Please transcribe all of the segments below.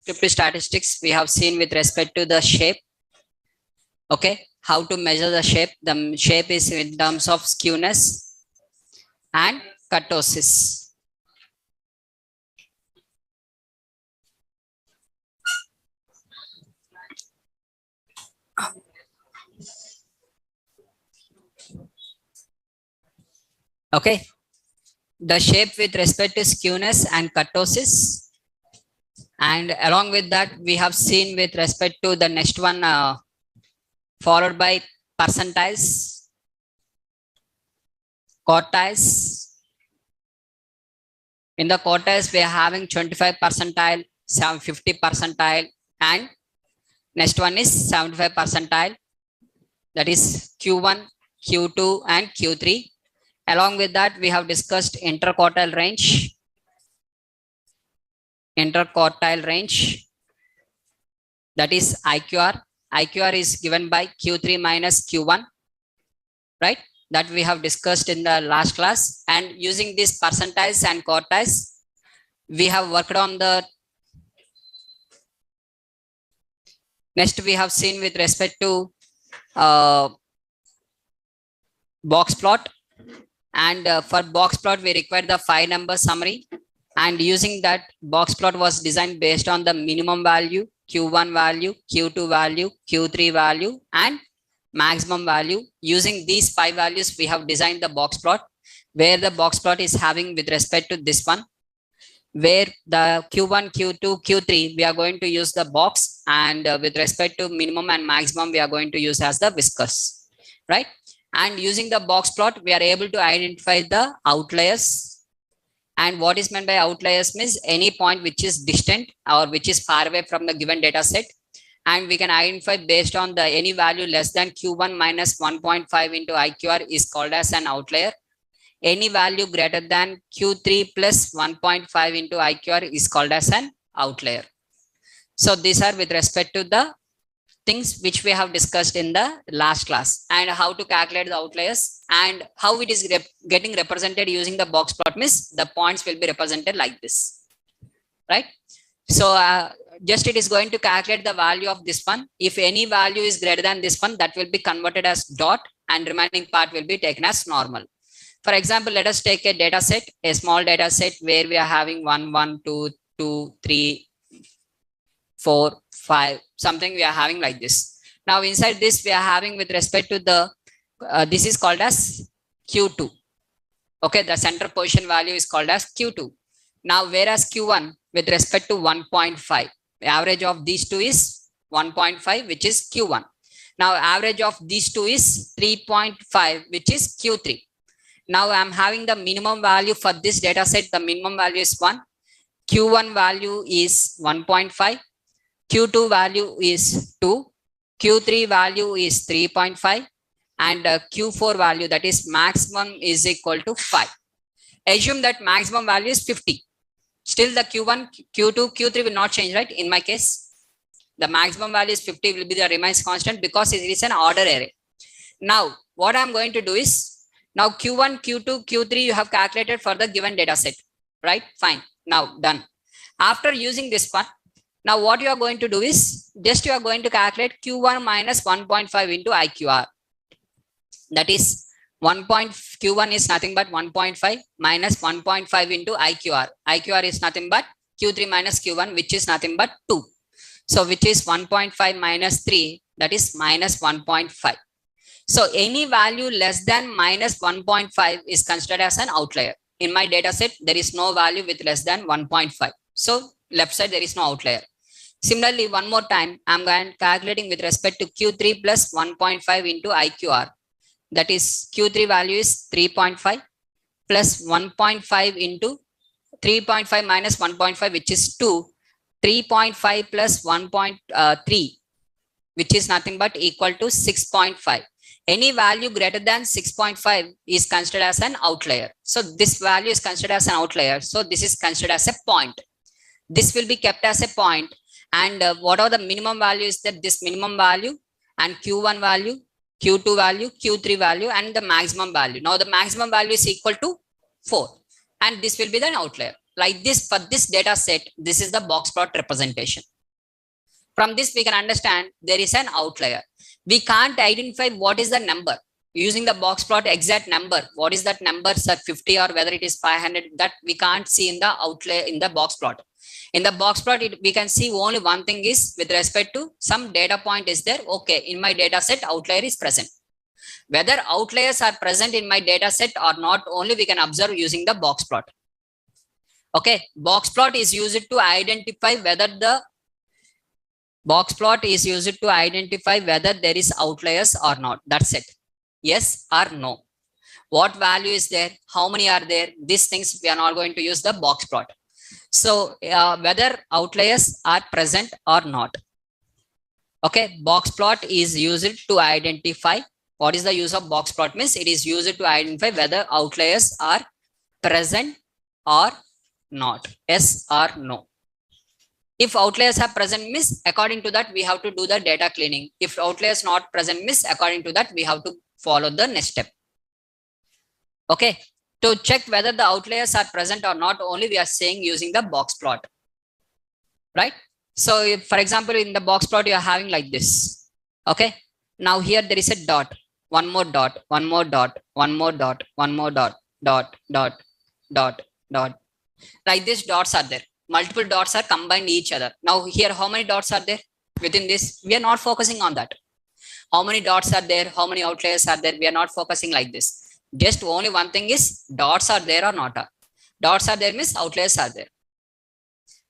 descriptive statistics, we have seen with respect to the shape. Okay, how to measure the shape. The shape is in terms of skewness and kurtosis. Okay, the shape with respect to skewness and kurtosis, and along with that we have seen with respect to the next one followed by percentiles, quartiles. In the quartiles we are having 25 percentile, 50 percentile, and next one is 75 percentile, that is Q1, Q2 and Q3. Along with that, we have discussed interquartile range. Interquartile range, that is IQR. IQR is given by Q3 minus Q1, right? That we have discussed in the last class. And using these percentiles and quartiles, we have worked on the next. We have seen with respect to box plot. And for box plot, we require the 5-number summary. And using that, box plot was designed based on the minimum value, Q1 value, Q2 value, Q3 value, and maximum value. Using these 5 values, we have designed the box plot, where the box plot is having with respect to this one, where the Q1, Q2, Q3, we are going to use the box, and with respect to minimum and maximum, we are going to use as the whiskers, right? And using the box plot, we are able to identify the outliers. And what is meant by outliers means any point which is distant or which is far away from the given data set. And we can identify based on the any value less than Q1 minus 1.5 into IQR is called as an outlier. Any value greater than Q3 plus 1.5 into IQR is called as an outlier. So these are with respect to the things which we have discussed in the last class, and how to calculate the outliers and how it is getting represented using the box plot means the points will be represented like this, right? So just it is going to calculate the value of this one. If any value is greater than this one, that will be converted as dot, and remaining part will be taken as normal. For example, let us take a data set, a small data set where we are having 1, 1, 2, 2, 3, 4, 5, something we are having like this. Now inside this we are having with respect to the this is called as Q2. Okay, the center position value is called as Q2. Now whereas Q1 with respect to 1.5, the average of these two is 1.5, which is Q1. Now average of these two is 3.5, which is Q3. Now I'm having the minimum value for this data set. The minimum value is 1. Q1 value is 1.5. Q2 value is 2, Q3 value is 3.5, and Q4 value, that is maximum, is equal to 5. Assume that maximum value is 50. Still the Q1, Q2, Q3 will not change, right? In my case, the maximum value is 50 will be the remains constant because it is an order array. Now, what I'm going to do is, now Q1, Q2, Q3 you have calculated for the given data set, right? Fine. Now done. After using this one, now what you are going to do is just you are going to calculate Q1 minus 1.5 into IQR. That is Q1 is nothing but 1.5 minus 1.5 into IQR. IQR is nothing but Q3 minus Q1, which is nothing but 2. So which is 1.5 minus 3, that is minus 1.5. So any value less than minus 1.5 is considered as an outlier. In my data set, there is no value with less than 1.5. So left side, there is no outlier. Similarly, one more time, I'm going calculating with respect to Q3 plus 1.5 into IQR. That is Q3 value is 3.5 plus 1.5 into 3.5 minus 1.5, which is 2. 3.5 plus 1.3, which is nothing but equal to 6.5. Any value greater than 6.5 is considered as an outlier. So this value is considered as an outlier. So this is considered as a point. This will be kept as a point. And whatever the minimum value is, that this minimum value and Q1 value, Q2 value, Q3 value, and the maximum value. Now the maximum value is equal to 4. And this will be the outlier. Like this, for this data set, this is the box plot representation. From this, we can understand there is an outlier. We can't identify what is the number. Using the box plot exact number, what is that number, sir, 50 or whether it is 500, that we can't see in the outlier in the box plot. In the box plot, we can see only one thing is with respect to some data point is there. Okay, in my data set, outlier is present. Whether outliers are present in my data set or not, only we can observe using the box plot. Okay, box plot is used to identify whether the box plot is used to identify whether there is outliers or not. That's it. Yes or no. What value is there? How many are there? These things we are not going to use the box plot. So whether outliers are present or not. Okay, box plot is used to identify. What is the use of box plot? Means it is used to identify whether outliers are present or not. Yes or no. If outliers are present, means according to that we have to do the data cleaning. If outliers not present, means according to that we have to follow the next step. Okay, to check whether the outliers are present or not, only we are saying using the box plot, right? So if, for example, in the box plot you are having like this. Okay, now here there is a dot, one more dot, one more dot, one more dot, one more dot, dot, dot, dot, dot. Like these dots are there. Multiple dots are combined each other. Now here, how many dots are there within this? We are not focusing on that. How many dots are there? How many outliers are there? We are not focusing like this. Just only one thing is dots are there or not. Dots are there means outliers are there.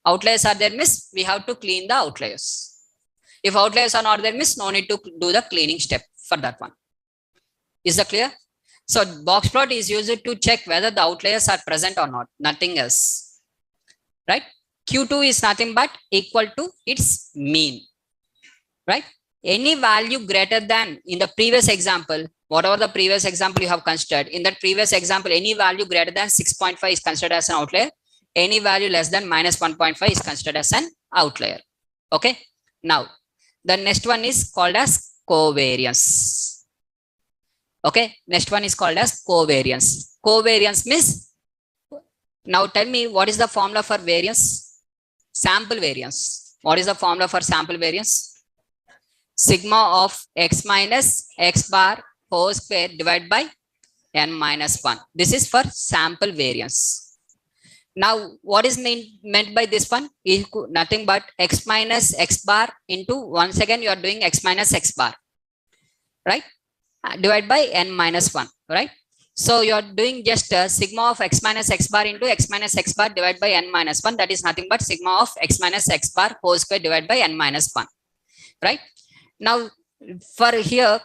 Outliers are there means we have to clean the outliers. If outliers are not there means no need to do the cleaning step for that one. Is that clear? So box plot is used to check whether the outliers are present or not. Nothing else. Right? Q2 is nothing but equal to its mean. Right? Any value greater than in the previous example, whatever the previous example you have considered, in that previous example, any value greater than 6.5 is considered as an outlier. Any value less than minus 1.5 is considered as an outlier. Okay. Now, the next one is called as covariance. Okay. Next one is called as covariance. Covariance means, now tell me what is the formula for variance? Sample variance. What is the formula for sample variance? Sigma of x minus x bar whole square divided by n minus 1. This is for sample variance. Now, what is meant by this one? Is nothing but x minus x bar into, once again you are doing x minus x bar, right? Divided by n minus 1, right? So you are doing just sigma of x minus x bar into x minus x bar divided by n minus 1. That is nothing but sigma of x minus x bar whole square divided by n minus 1, right? Now, for here,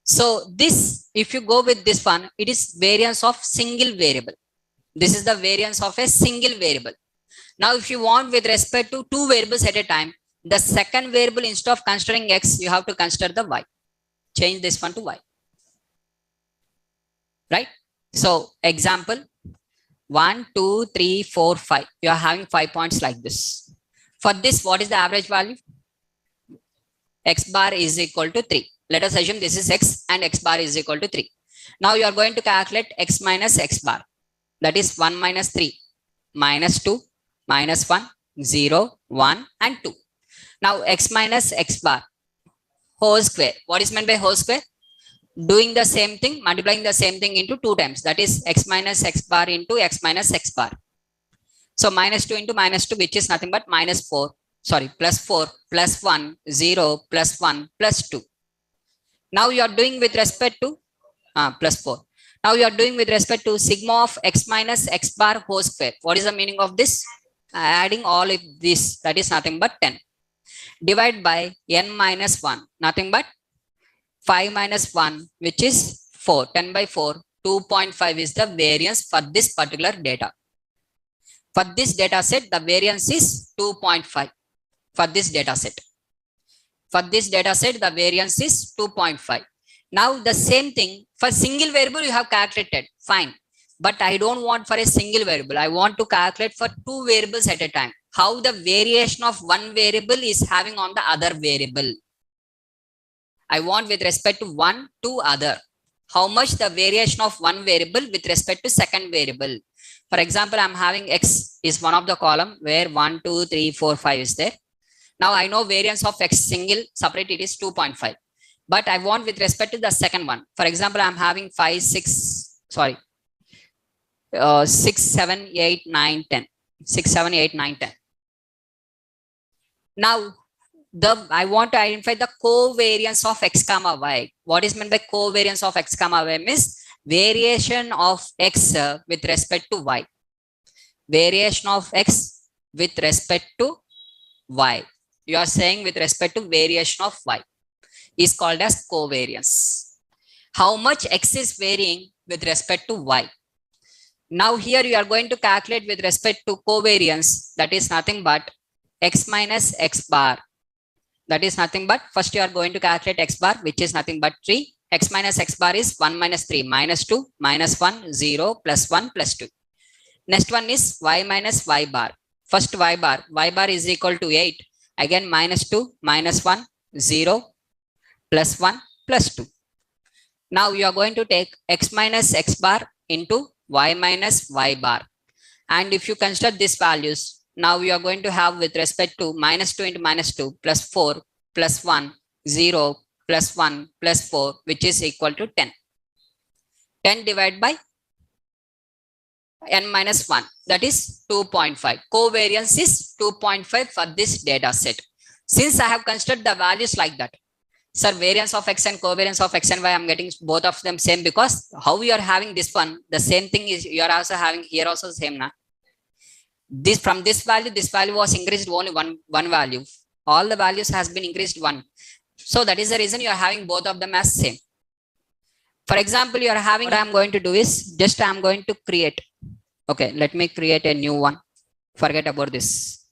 so this, if you go with this one, it is variance of single variable. This is the variance of a single variable. Now, if you want with respect to two variables at a time, the second variable instead of considering x, you have to consider the y. Change this one to y. Right? So, example 1, 2, 3, 4, 5. You are having 5 points like this. For this, what is the average value? X bar is equal to 3. Let us assume this is x and x bar is equal to 3. Now you are going to calculate x minus x bar. That is 1 minus 3, minus 2, minus 1, 0, 1 and 2. Now x minus x bar whole square. What is meant by whole square? Doing the same thing, multiplying the same thing into 2 times. That is x minus x bar into x minus x bar. So minus 2 into minus 2, which is nothing but minus 4. Sorry, plus 4, plus 1, 0, plus 1, plus 2. Now you are doing with respect to plus 4. Now you are doing with respect to sigma of x minus x bar whole square. What is the meaning of this? Adding all of this, that is nothing but 10. Divide by n minus 1, nothing but 5 minus 1, which is 4. 10 by 4, 2.5 is the variance for this particular data. For this data set, the variance is 2.5. For this data set. For this data set, the variance is 2.5. Now the same thing for single variable you have calculated, fine. But I don't want for a single variable. I want to calculate for two variables at a time. How the variation of one variable is having on the other variable. I want with respect to one to other. How much the variation of one variable with respect to second variable. For example, I'm having x is one of the column where 1, 2, 3, 4, 5 is there. Now I know variance of x single separate, it is 2.5. But I want with respect to the second one. For example, I'm having 5, 6, sorry, 6, 7, 8, 9, 10. 6, 7, 8, 9, 10. Now, I want to identify the covariance of x comma y. What is meant by covariance of x comma y? Means variation of x with respect to y. Variation of x with respect to y. You are saying with respect to variation of y is called as covariance. How much x is varying with respect to y? Now here you are going to calculate with respect to covariance, that is nothing but x minus x bar. That is nothing but, first you are going to calculate x bar, which is nothing but 3. X minus x bar is 1 minus 3, minus 2, minus 1, 0, plus 1, plus 2. Next one is y minus y bar. First y bar is equal to 8. Again minus 2, minus 1, 0, plus 1, plus 2. Now you are going to take x minus x bar into y minus y bar. And if you consider these values, now we are going to have with respect to minus 2 into minus 2 plus 4 plus 1, 0 plus 1 plus 4, which is equal to 10. 10 divided by n minus 1, that is 2.5. Covariance is 2.5 for this data set. Since I have considered the values like that, sir, variance of x and covariance of x and y, I'm getting both of them same, because how you are having this one, the same thing is you are also having here also the same now. This from this value was increased only one value. All the values has been increased one. So that is the reason you are having both of them as same. For example, you are having, what I'm going to do is just I'm going to create. Okay, let me create a new one. Forget about this.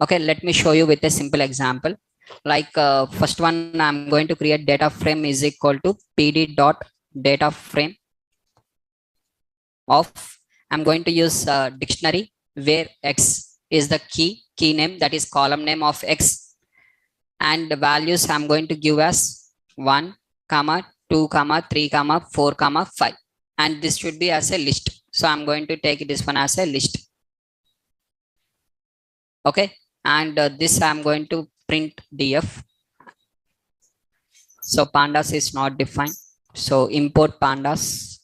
Okay, let me show you with a simple example. Like first one, I'm going to create data frame is equal to pd dot data frame of, I'm going to use dictionary where x is the key name, that is column name of x, and the values I'm going to give as 1, 2, 3, 4, 5, and this should be as a list. So I'm going to take this one as a list. Okay, and this I'm going to print df. So pandas is not defined, so import pandas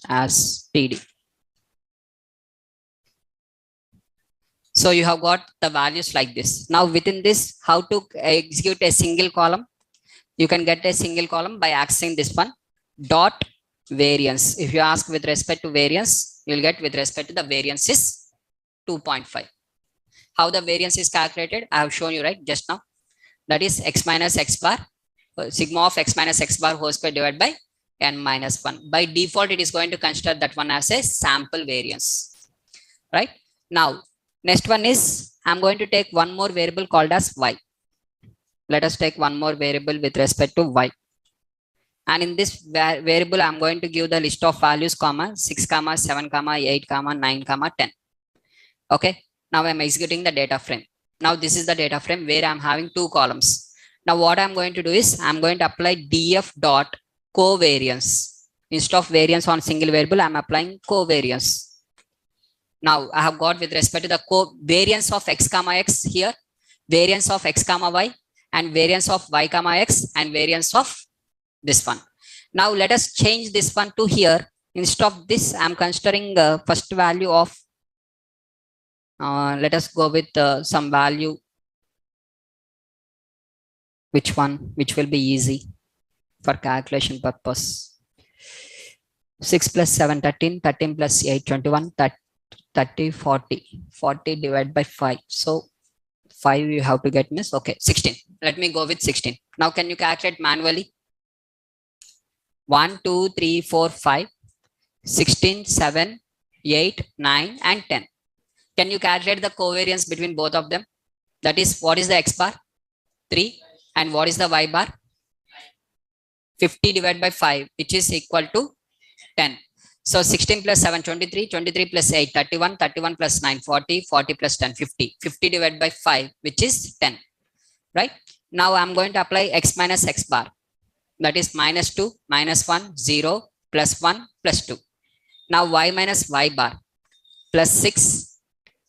as td. So you have got the values like this. Now within this, how to execute a single column? You can get a single column by accessing this one, dot variance. If you ask with respect to variance, you will get with respect to the variance is 2.5. How the variance is calculated, I have shown you right just now. That is x minus x bar, sigma of x minus x bar whole square divided by n minus 1. By default, it is going to consider that one as a sample variance. Right? Now, next one is, I'm going to take one more variable called as y. Let us take one more variable with respect to y. And in this variable, I'm going to give the list of values, 6, 7, 8, 9, 10. Okay. Now I'm executing the data frame. Now this is the data frame where I'm having two columns. Now what I'm going to do is, I'm going to apply df dot covariance. Instead of variance on single variable, I'm applying covariance. Now I have got with respect to the variance of x comma x here, variance of x comma y, and variance of y comma x, and variance of this one. Now let us change this one to here. Instead of this, I'm considering the first value of, let us go with some value. Which one? Which will be easy for calculation purpose? 6 plus 7, 13, 13 plus 8, 21, 30, 40. 40 divided by 5. So 5 you have to get miss. Okay, 16. Let me go with 16. Now can you calculate manually? 1, 2, 3, 4, 5, 16, 7, 8, 9, and 10. Can you calculate the covariance between both of them? That is, what is the x bar? 3. And what is the y bar? 50 divided by 5, which is equal to 10. So 16 plus 7, 23, 23 plus 8, 31, 31 plus 9, 40, 40 plus 10, 50. 50 divided by 5, which is 10. Right? Now I'm going to apply x minus x bar. That is minus 2, minus 1, 0, plus 1, plus 2. Now y minus y bar, plus 6,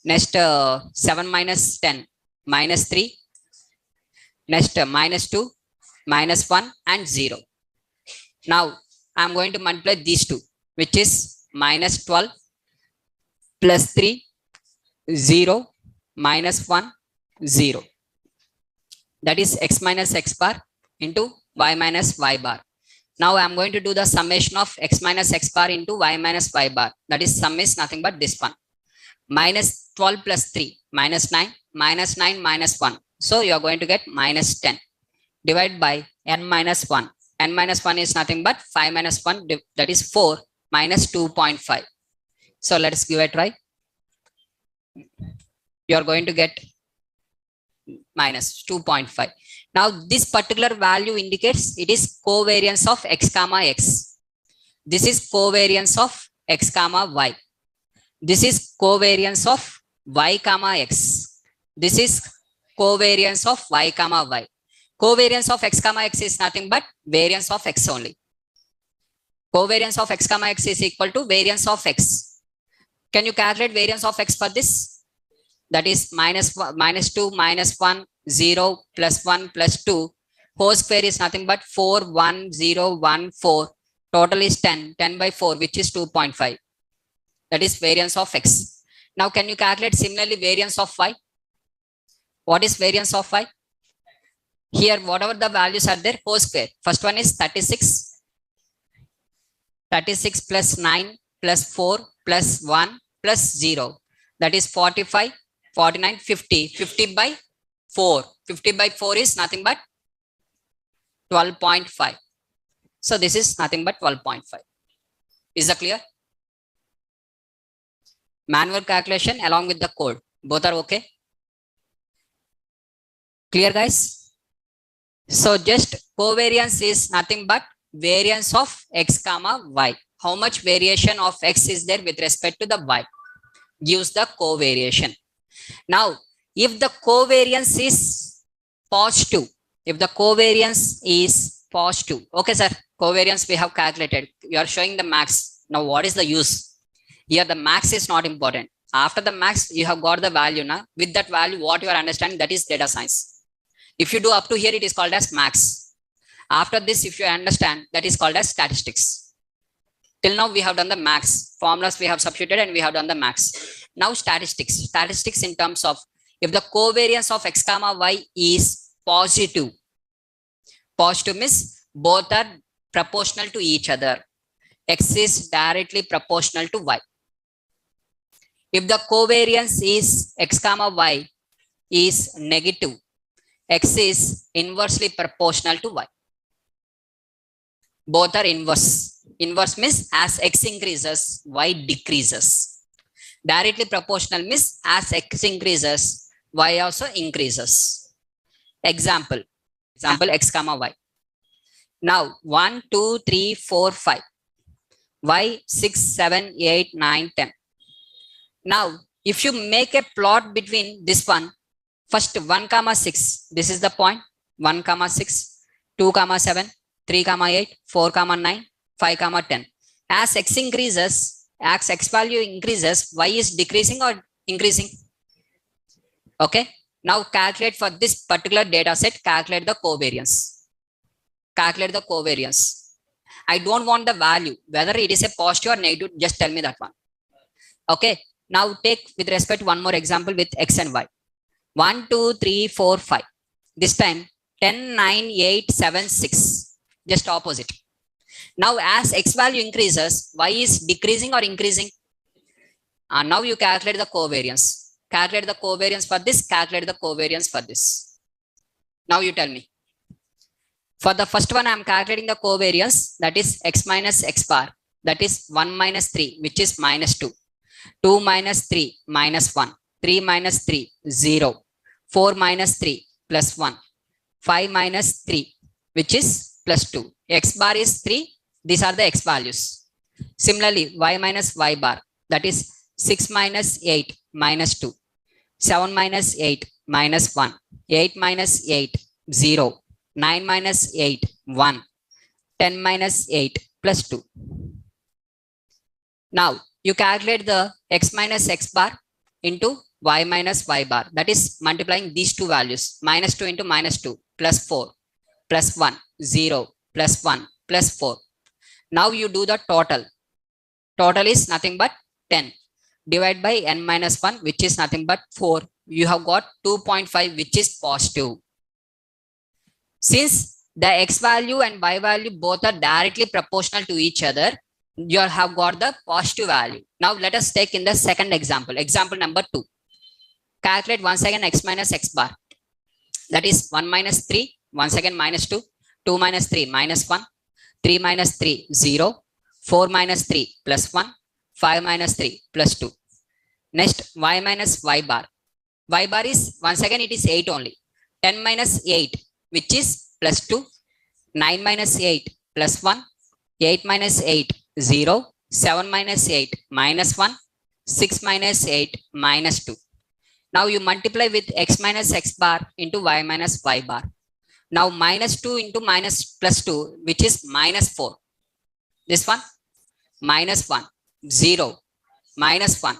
Next, 7 minus 10, minus 3. Next, minus 2, minus 1 and 0. Now, I am going to multiply these two, which is minus 12 plus 3, 0, minus 1, 0. That is x minus x bar into y minus y bar. Now I am going to do the summation of x minus x bar into y minus y bar. That is sum is nothing but this one. Minus 12 plus 3, minus 9, minus 9, minus 1. So you are going to get minus 10. Divide by n minus 1. N minus 1 is nothing but 5 minus 1, that is 4 minus 2.5. So let's give it a try. You are going to get minus 2.5. Now this particular value indicates it is covariance of x comma x. This is covariance of x comma y. This is covariance of y comma x. This is covariance of y comma y. Covariance of x comma x is nothing but variance of x only. Covariance of x comma x is equal to variance of x. Can you calculate variance of x for this? That is minus 2, minus 1, 0, plus 1, plus 2. Whole square is nothing but 4, 1, 0, 1, 4. Total is 10, 10 by 4, which is 2.5. That is variance of x. Now, can you calculate similarly variance of y? What is variance of y? Here, whatever the values are there, whole square. First one is 36. 36 plus 9 plus 4 plus 1 plus 0. That is 45, 49, 50. 50 by 4. 50 by 4 is nothing but 12.5. So this is nothing but 12.5. Is that clear? Manual calculation along with the code. Both are okay? Clear, guys? So just covariance is nothing but variance of x comma y. How much variation of x is there with respect to the y? Gives the covariation. Now, if the covariance is positive, okay, sir, covariance we have calculated. You are showing the max. Now, what is the use? Here, the max is not important. After the max, you have got the value now. With that value, what you are understanding, that is data science. If you do up to here, it is called as max. After this, if you understand, that is called as statistics. Till now, we have done the max. Formulas we have substituted and we have done the max. Now, statistics. Statistics in terms of if the covariance of x comma y is positive. Positive means both are proportional to each other. X is directly proportional to y. If the covariance is x comma y is negative, x is inversely proportional to y. Both are inverse. Inverse means as x increases, y decreases. Directly proportional means as x increases, y also increases. Example x comma y. Now 1, 2, 3, 4, 5. Y 6, 7, 8, 9, 10. Now, if you make a plot between this one, first 1 comma 6, this is the point, 1 comma 6, 2 comma 7, 3 comma 8, 4 comma 9, 5 comma 10. As x increases, as x value increases, y is decreasing or increasing? Okay. Now calculate for this particular data set, calculate the covariance. Calculate the covariance. I don't want the value, whether it is a positive or negative, just tell me that one. Okay. Now take with respect to one more example with x and y. 1, 2, 3, 4, 5. This time 10, 9, 8, 7, 6. Just opposite. Now as x value increases, y is decreasing or increasing? Now you calculate the covariance. Calculate the covariance for this, calculate the covariance for this. Now you tell me. For the first one, I am calculating the covariance, that is x minus x bar, that is 1 minus 3, which is minus 2. 2 minus 3, minus 1. 3 minus 3, 0. 4 minus 3, plus 1. 5 minus 3, which is plus 2. X bar is 3. These are the x values. Similarly, y minus y bar, that is 6 minus 8, minus 2. 7 minus 8, minus 1. 8 minus 8, 0. 9 minus 8, 1. 10 minus 8, plus 2. Now, you calculate the x minus x bar. into y minus y bar. That is multiplying these two values. Minus 2 into minus 2 plus 4 plus 1, 0 plus 1 plus 4. Now you do the total. Total is nothing but 10. Divide by n minus 1, which is nothing but 4. You have got 2.5, which is positive. Since the x value and y value both are directly proportional to each other, you have got the positive value. Now let us take in the second example. Example number 2. Calculate once again x minus x bar. That is 1 minus 3, once again minus 2, 2 minus 3 minus 1, 3 minus 3 0, 4 minus 3 plus 1, 5 minus 3 plus 2. Next, y minus y bar. Y bar is, once again it is 8 only. 10 minus 8, which is plus 2, 9 minus 8 plus 1, 8 minus 8 0, 7 minus 8 minus 1, 6 minus 8 minus 2. Now you multiply with x minus x bar into y minus y bar. Now minus 2 into minus plus 2, which is minus 4. This one, minus 1, 0, minus 1,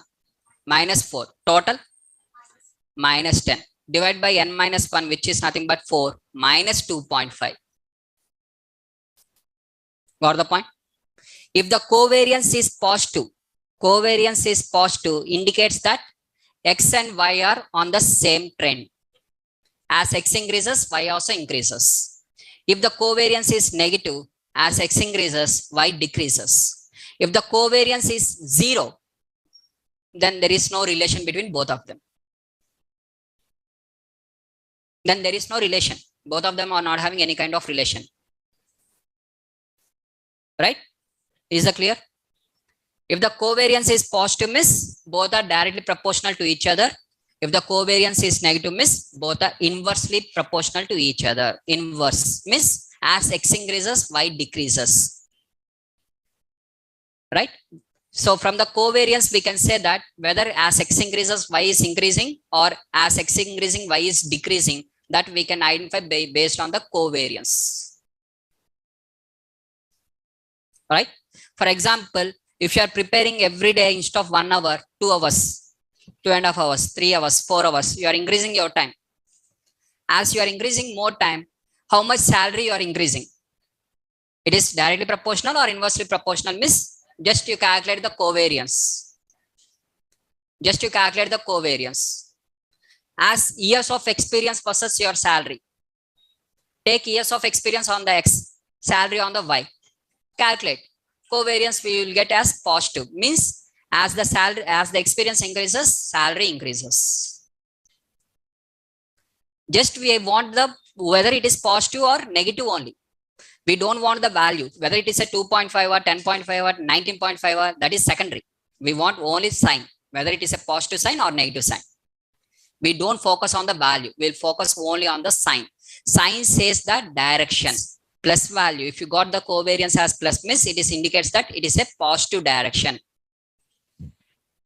minus 4. Total, minus 10. Divide by n minus 1, which is nothing but 4, minus 2.5. Got the point? If the covariance is positive indicates that x and y are on the same trend. As x increases, y also increases. If the covariance is negative, as x increases, y decreases. If the covariance is 0, then there is no relation between both of them. Then there is no relation. Both of them are not having any kind of relation. Right? Is that clear? If the covariance is positive, means both are directly proportional to each other. If the covariance is negative, means both are inversely proportional to each other. Inverse means as x increases, y decreases. Right? So from the covariance, we can say that whether as x increases, y is increasing, or as x increasing, y is decreasing, that we can identify based on the covariance. Right? For example, if you are preparing every day instead of 1 hour, 2 hours, 2.5 hours, 3 hours, 4 hours, you are increasing your time. As you are increasing more time, how much salary you are increasing? It is directly proportional or inversely proportional, miss? Just you calculate the covariance. Just you calculate the covariance. As years of experience versus your salary. Take years of experience on the x, salary on the y. Calculate. Covariance we will get as positive, means as the salary, as the experience increases, salary increases. Just we want the whether it is positive or negative only. We don't want the value, whether it is a 2.5 or 10.5 or 19.5 or that is secondary. We want only sign, whether it is a positive sign or negative sign. We don't focus on the value. We'll focus only on the sign. Sign says the direction. Plus value, if you got the covariance as plus, means it is indicates that it is a positive direction.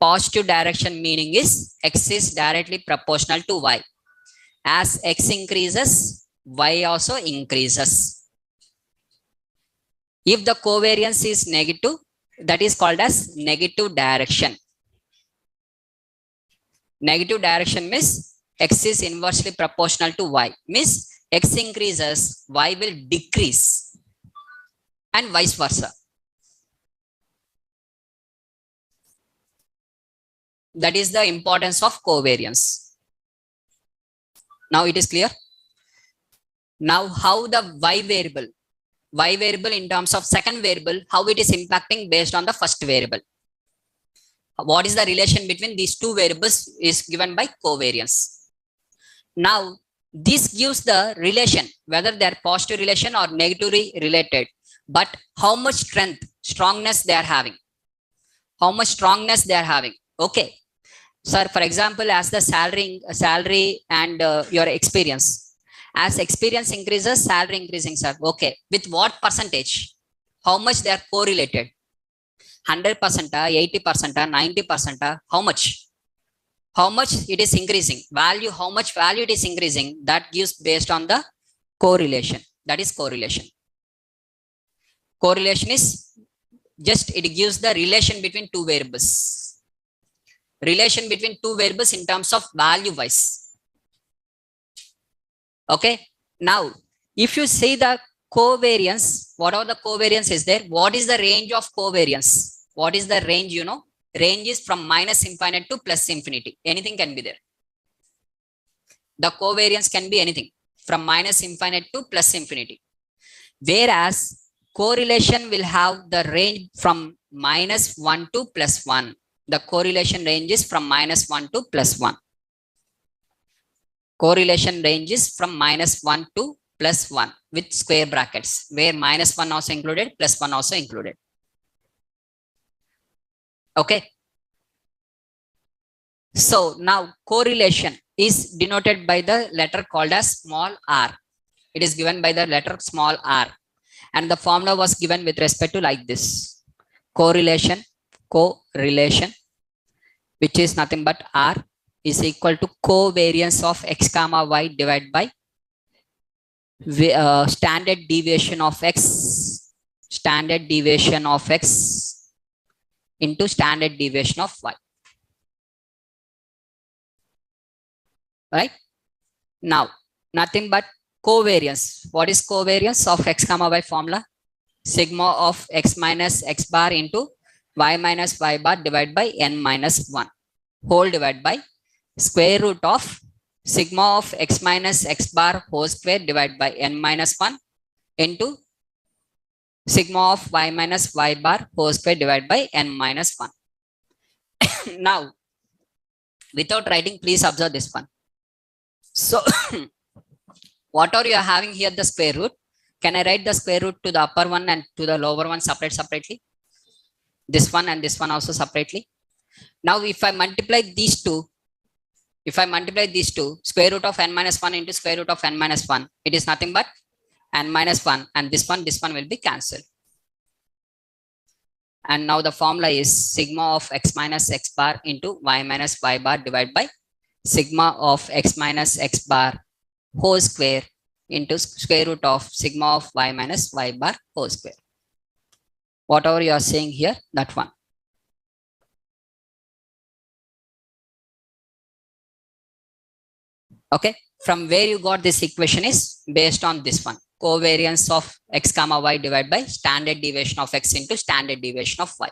Positive direction meaning is x is directly proportional to y. As x increases, y also increases. If the covariance is negative, that is called as negative direction. Negative direction means x is inversely proportional to y, means x increases, y will decrease, and vice versa. That is the importance of covariance. Now it is clear. Now how the y variable in terms of second variable, how it is impacting based on the first variable. What is the relation between these two variables is given by covariance. Now this gives the relation, whether they are positive relation or negatively related, but how much strongness they are having. How much strongness they are having. Okay. Sir, for example, as the salary and your experience. As experience increases, salary increasing, sir. Okay. With what percentage? How much they are correlated? 100%, 80%, 90%, how much? How much it is increasing? Value, how much value it is increasing? That gives based on the correlation. That is correlation. Correlation is just, it gives the relation between two variables. relation between two variables in terms of value wise. Okay. Now, if you see the covariance, whatever the covariance is there, what is the range of covariance? What is the range, you know? Range is from minus infinite to plus infinity. Anything can be there. The covariance can be anything from minus infinite to plus infinity. Whereas correlation will have the range from minus 1 to plus 1. The correlation range is from minus 1 to plus 1. Correlation range is from minus 1 to plus 1 with square brackets, where minus 1 also included, plus 1 also included. Okay. So now correlation is denoted by the letter called as small r. It is given by the letter small r. And the formula was given with respect to like this. Correlation, which is nothing but r, is equal to covariance of x comma y divided by standard deviation of x into standard deviation of y. Right? Now, nothing but covariance. What is covariance of x comma y formula? Sigma of x minus x bar into y minus y bar divided by n minus 1 whole divided by square root of sigma of x minus x bar whole square divided by n minus 1 into sigma of y minus y bar whole square divided by n minus 1. Now, without writing, please observe this one. So, whatever you are having here, the square root, can I write the square root to the upper one and to the lower one separately? This one and this one also separately. Now, if I multiply these two, square root of n minus 1 into square root of n minus 1, it is nothing but n minus 1, and this one will be cancelled. And now the formula is sigma of x minus x bar into y minus y bar divided by sigma of x minus x bar whole square into square root of sigma of y minus y bar whole square. Whatever you are saying here, that one. Okay, from where you got this equation is based on this one. Covariance of x comma y divided by standard deviation of x into standard deviation of y.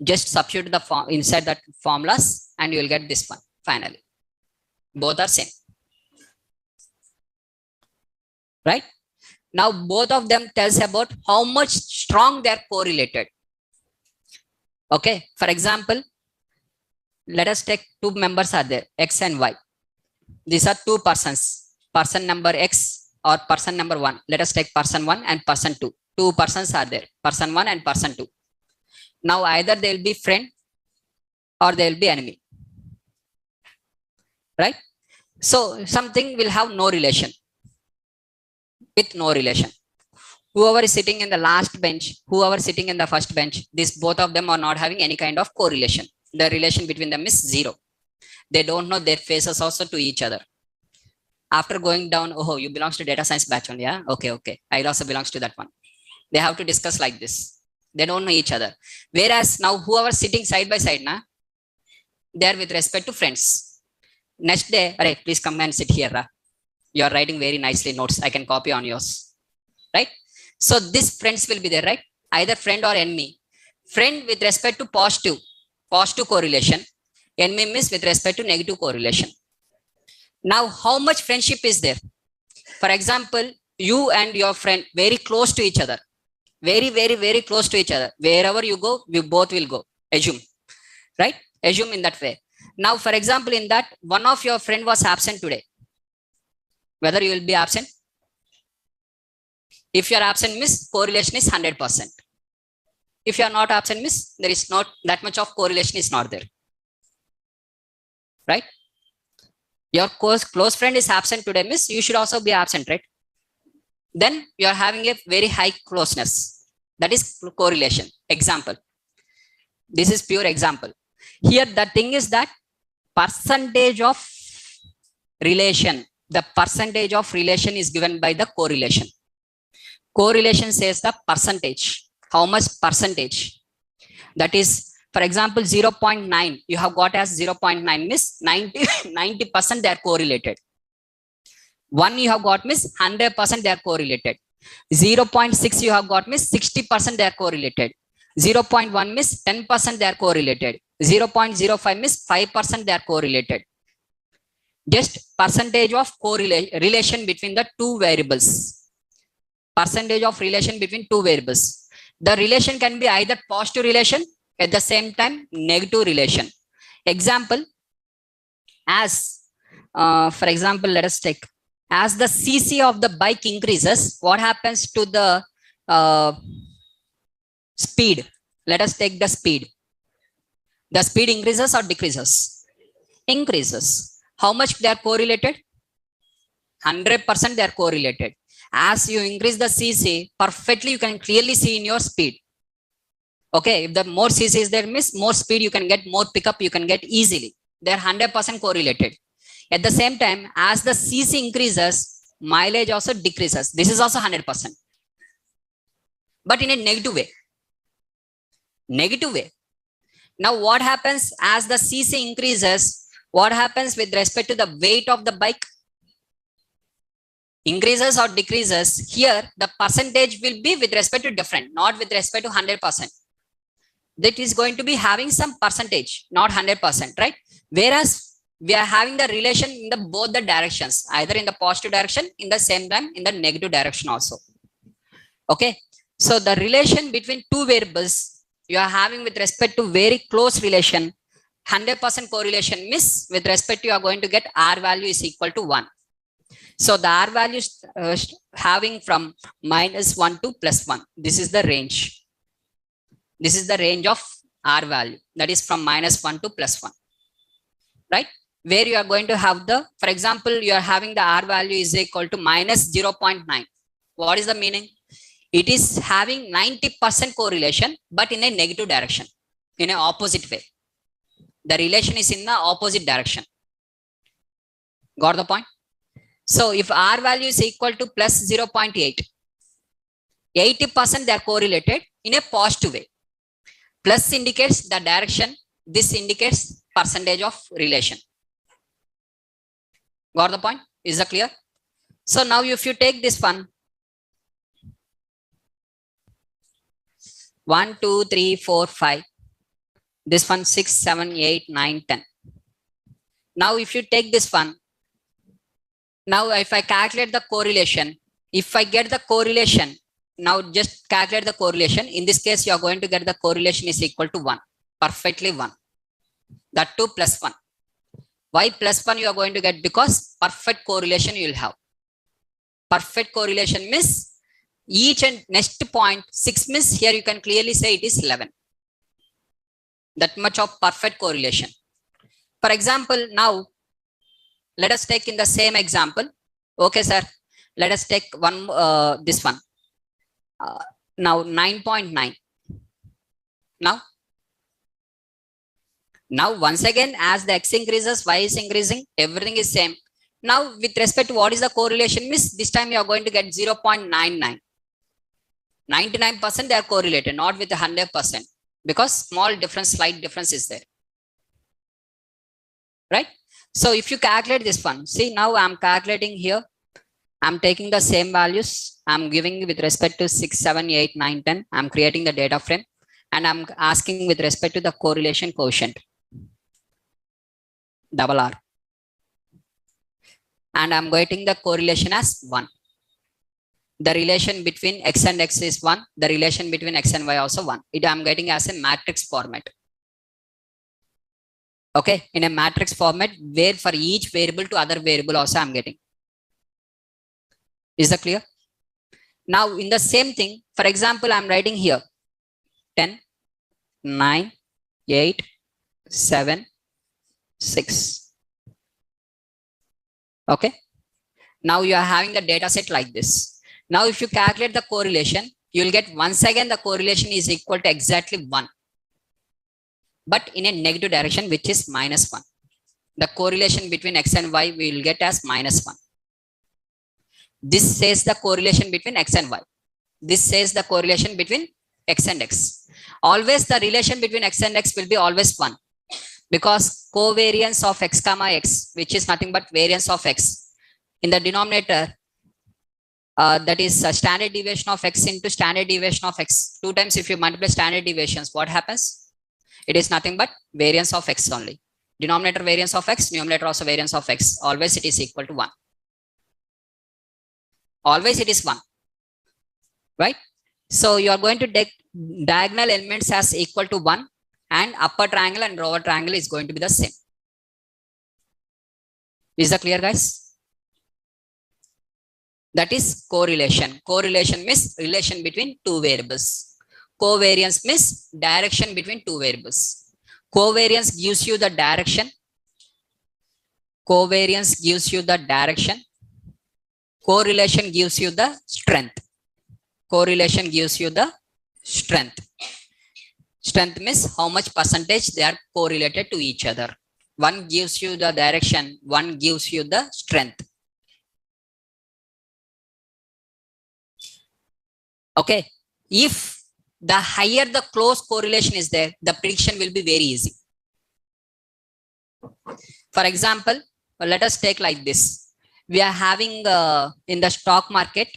Just substitute the form inside that formulas and you will get this one finally. Both are same. Right? Now both of them tells about how much strong they are correlated. Okay, for example, let us take two members are there, x and y. These are two persons, person number x or person number 1. Let us take person 1 and person 2. Two persons are there, person 1 and person 2. Now either they will be friend or they will be enemy. Right? So something will have no relation. With no relation. Whoever is sitting in the last bench, whoever is sitting in the first bench, these both of them are not having any kind of correlation. The relation between them is 0. They don't know their faces also to each other. After going down, oh, you belongs to data science batch only, yeah? Okay. I also belongs to that one. They have to discuss like this. They don't know each other. Whereas now whoever is sitting side by side, they are with respect to friends. Next day, Arey, please come and sit here. You are writing very nicely notes. I can copy on yours. Right? So this friends will be there, right? Either friend or enemy. Friend with respect to positive correlation. Enemy means with respect to negative correlation. Now, how much friendship is there? For example, you and your friend very close to each other. Very, very, very close to each other. Wherever you go, we both will go. Assume. Right? Assume in that way. Now, for example, in that, one of your friend was absent today. Whether you will be absent? If you are absent, means correlation is 100%. If you are not absent, means there is not that much of correlation is not there. Right? Your close friend is absent today, means you should also be absent, right? Then you are having a very high closeness. That is correlation. Example. This is pure example. Here the thing is that percentage of relation. The percentage of relation is given by the correlation. Correlation says the percentage. How much percentage? That is For example, 0.9, you have got as 0.9 means 90% they are correlated. 1 you have got means 100% they are correlated. 0.6 you have got means 60% they are correlated. 0.1 means 10% they are correlated. 0.05 means 5% they are correlated. Just percentage of correlation between the two variables. Percentage of relation between two variables. The relation can be either positive relation, at the same time negative relation. Example, as for example, let us take, as the cc of the bike increases, what happens to the speed? Let us take the speed. The speed increases or decreases? Increases. How much they are correlated? 100% they are correlated. As you increase the cc, perfectly you can clearly see in your speed. Okay, if the more cc is there, means more speed you can get, more pickup you can get easily. They are 100% correlated. At the same time, as the cc increases, mileage also decreases. This is also 100%. But in a negative way. Negative way. Now what happens as the cc increases? What happens with respect to the weight of the bike? Increases or decreases? Here the percentage will be with respect to different, not with respect to 100%. That is going to be having some percentage, not 100%, right? Whereas we are having the relation in the both the directions, either in the positive direction, in the same time in the negative direction also. Okay, so the relation between two variables you are having with respect to very close relation, 100% correlation means with respect to you are going to get R value is equal to 1. So the R value is having from -1 to +1. This is the range. This is the range of R value, that is from -1 to +1, right? Where you are going to have the, for example, you are having the R value is equal to -0.9. What is the meaning? It is having 90% correlation, but in a negative direction, in an opposite way. The relation is in the opposite direction. Got the point? So if R value is equal to +0.8, 80% they are correlated in a positive way. Plus indicates the direction. This indicates percentage of relation. Got the point? Is that clear? So now if you take this one, 1, 2, 3, 4, 5. This one 6, 7, 8, 9, 10. Now if you take this one, now if I calculate the correlation, if I get the correlation, now just calculate the correlation. In this case, you are going to get the correlation is equal to 1. Perfectly 1. That too +1. Why +1 you are going to get? Because perfect correlation you will have. Perfect correlation means each and next point 6 means here you can clearly say it is 11. That much of perfect correlation. For example, now let us take in the same example. Okay, sir. Let us take one this one. Now 9.9. Now once again, as the x increases, y is increasing, everything is same. Now with respect to what is the correlation means, this time you are going to get 0.99. 99% they are correlated, not with 100%, because small difference, slight difference is there, right? So if you calculate this one, see now I'm calculating here. I'm taking the same values. I'm giving with respect to 6, 7, 8, 9, 10. I'm creating the data frame and I'm asking with respect to the correlation quotient, R. And I'm getting the correlation as 1. The relation between x and x is 1. The relation between x and y also 1. It I'm getting as a matrix format. Okay, in a matrix format where for each variable to other variable also I'm getting. Is that clear? Now in the same thing, for example, I'm writing here 10, 9, 8, 7, 6. Okay. Now you are having the data set like this. Now if you calculate the correlation, you will get once again the correlation is equal to exactly 1. But in a negative direction, which is -1. The correlation between x and y we will get as -1. This says the correlation between x and y. This says the correlation between x and x. always the relation between x and x will be always 1, because covariance of x comma x, which is nothing but variance of x, in the denominator, that is standard deviation of x into standard deviation of x. 2 times if you multiply standard deviations, what happens? It is nothing but variance of x only. Denominator variance of x, numerator also variance of x. Always it is equal to 1. Always it is 1. Right? So you are going to take diagonal elements as equal to 1, and upper triangle and lower triangle is going to be the same. Is that clear, guys? That is correlation. Correlation means relation between two variables. Covariance means direction between two variables. Covariance gives you the direction. Covariance gives you the direction. Correlation gives you the strength. Correlation gives you the strength. Strength means how much percentage they are correlated to each other. One gives you the direction, one gives you the strength. Okay, if the higher the close correlation is there, the prediction will be very easy. For example, let us take like this. We are having in the stock market,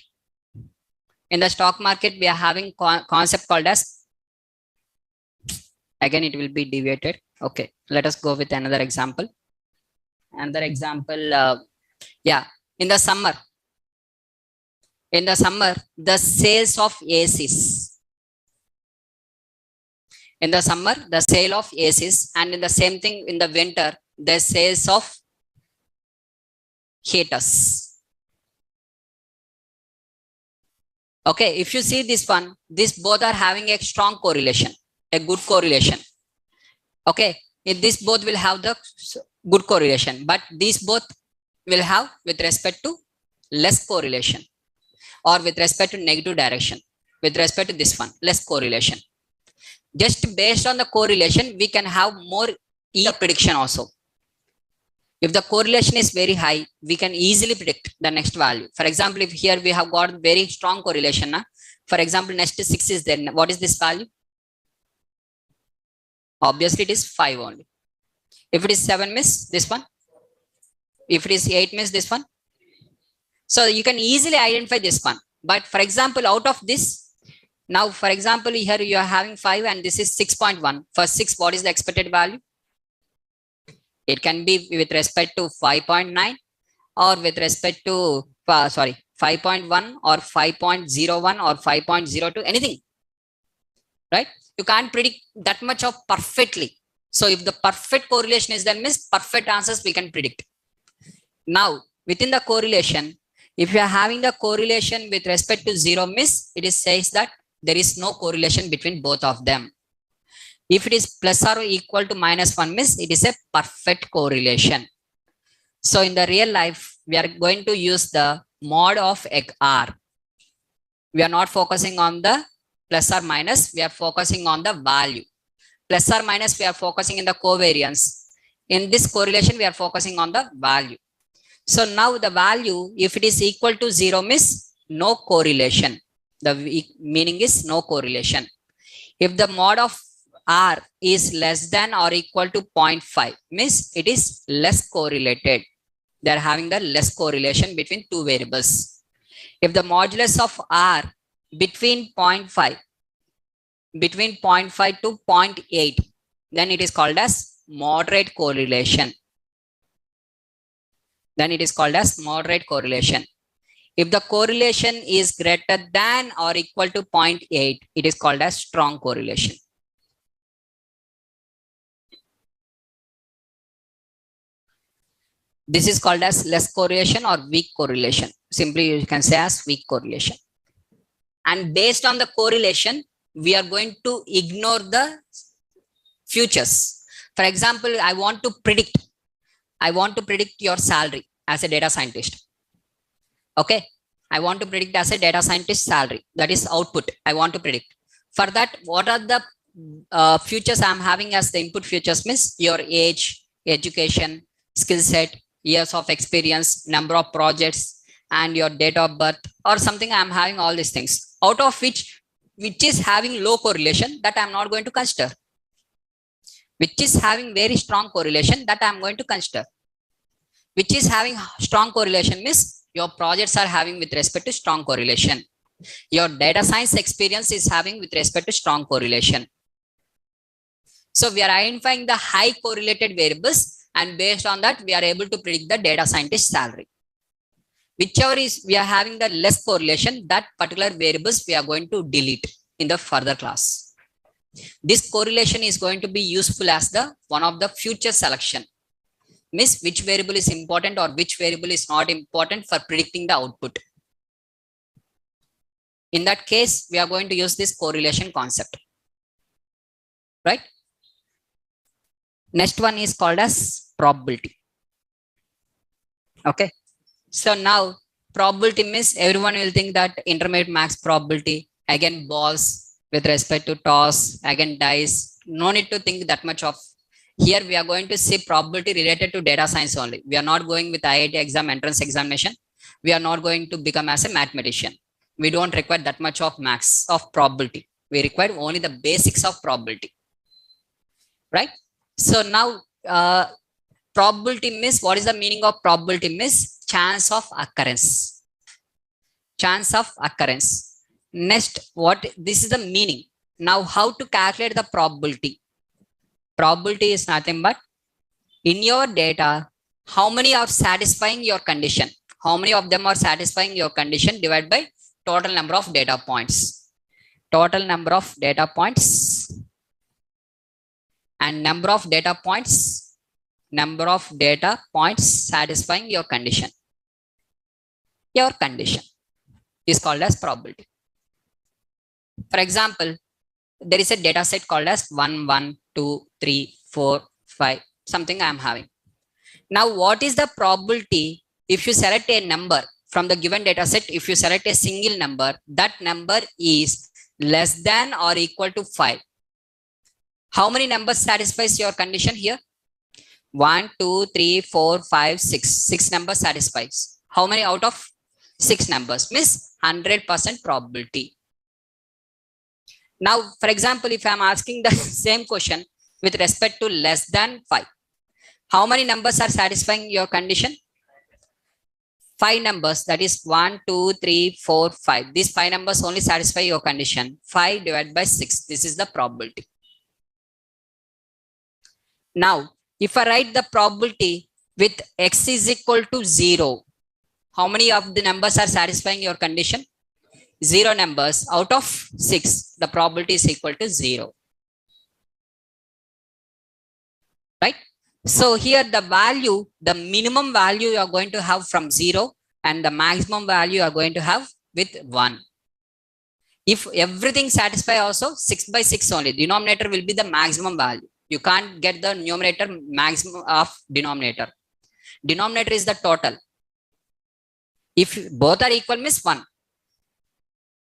we are having concept called as, again it will be deviated. Okay, let us go with another example. Another example, yeah, in the summer, the sales of ACs. In the summer, the sale of ACs, and in the same thing in the winter, the sales of heaters. Okay, if you see this one, these both are having a strong correlation, a good correlation. Okay, this both will have the good correlation, but these both will have with respect to less correlation, or with respect to negative direction. With respect to this one, less correlation. Just based on the correlation, we can have more prediction also. If the correlation is very high, we can easily predict the next value. For example, if here we have got very strong correlation. For example, next 6 is there. What is this value? Obviously, it is 5 only. If it is 7, means this one. If it is 8, means this one. So you can easily identify this one. But for example, out of this, now for example, here you are having 5 and this is 6.1. For 6, what is the expected value? It can be with respect to 5.9 or with respect to, 5.1 or 5.01 or 5.02, anything. Right? You can't predict that much of perfectly. So if the perfect correlation is then means perfect answers we can predict. Now, within the correlation, if you are having the correlation with respect to 0 means it is says that there is no correlation between both of them. If it is plus or equal to -1 means it is a perfect correlation. So in the real life, we are going to use the mod of R. We are not focusing on the plus or minus, we are focusing on the value. Plus or minus, we are focusing in the covariance. In this correlation, we are focusing on the value. So now the value, if it is equal to 0 means no correlation. The meaning is no correlation. If the mod of R is less than or equal to 0.5 means it is less correlated. They are having the less correlation between two variables. If the modulus of R between 0.5 to 0.8, then it is called as moderate correlation. Then it is called as moderate correlation. If the correlation is greater than or equal to 0.8, it is called as strong correlation. This is called as less correlation or weak correlation. Simply you can say as weak correlation. And based on the correlation, we are going to ignore the futures. For example, I want to predict your salary as a data scientist. Okay. I want to predict as a data scientist salary. That is output I want to predict. For that, what are the futures I'm having as the input futures means your age, education, skill set, years of experience, number of projects, and your date of birth or something. I'm having all these things, out of which which is having low correlation, that I'm not going to consider. Which is having very strong correlation, that I'm going to consider. Which is having strong correlation means your projects are having with respect to strong correlation. Your data science experience is having with respect to strong correlation. So we are identifying the high correlated variables, and based on that, we are able to predict the data scientist salary. Whichever is we are having the less correlation, that particular variables we are going to delete in the further class. This correlation is going to be useful as the one of the future selection. Means which variable is important or which variable is not important for predicting the output. In that case, we are going to use this correlation concept. Right? Next one is called as probability. Okay. So now probability means everyone will think that intermediate max probability, again balls with respect to toss, again dice. No need to think that much of. Here we are going to see probability related to data science only. We are not going with IIT exam, entrance examination. We are not going to become as a mathematician. We don't require that much of max of probability. We require only the basics of probability. Right? So now probability means, what is the meaning of probability means? Chance of occurrence. Chance of occurrence. Next, what this is the meaning. Now how to calculate the probability? Probability is nothing but in your data, how many are satisfying your condition? How many of them are satisfying your condition divided by total number of data points. Total number of data points and number of data points. Number of data points satisfying your condition. Your condition is called as probability. For example, there is a data set called as 1, 1, 2, 3, 4, 5, something I am having. Now, what is the probability if you select a number from the given data set? If you select a single number, that number is less than or equal to 5. How many numbers satisfies your condition here? 1, 2, 3, 4, 5, 6. 6 numbers satisfies. How many out of 6 numbers? Means 100% probability. Now, for example, if I am asking the same question with respect to less than 5, how many numbers are satisfying your condition? 5 numbers, that is 1, 2, 3, 4, 5. These 5 numbers only satisfy your condition. 5 divided by 6. This is the probability. Now, if I write the probability with x is equal to 0, how many of the numbers are satisfying your condition? 0 numbers out of 6. The probability is equal to 0. Right? So here the value, the minimum value you are going to have from 0 and the maximum value you are going to have with 1. If everything satisfies also, 6 by 6 only, denominator will be the maximum value. You can't get the numerator maximum of denominator. Denominator is the total. If both are equal means 1.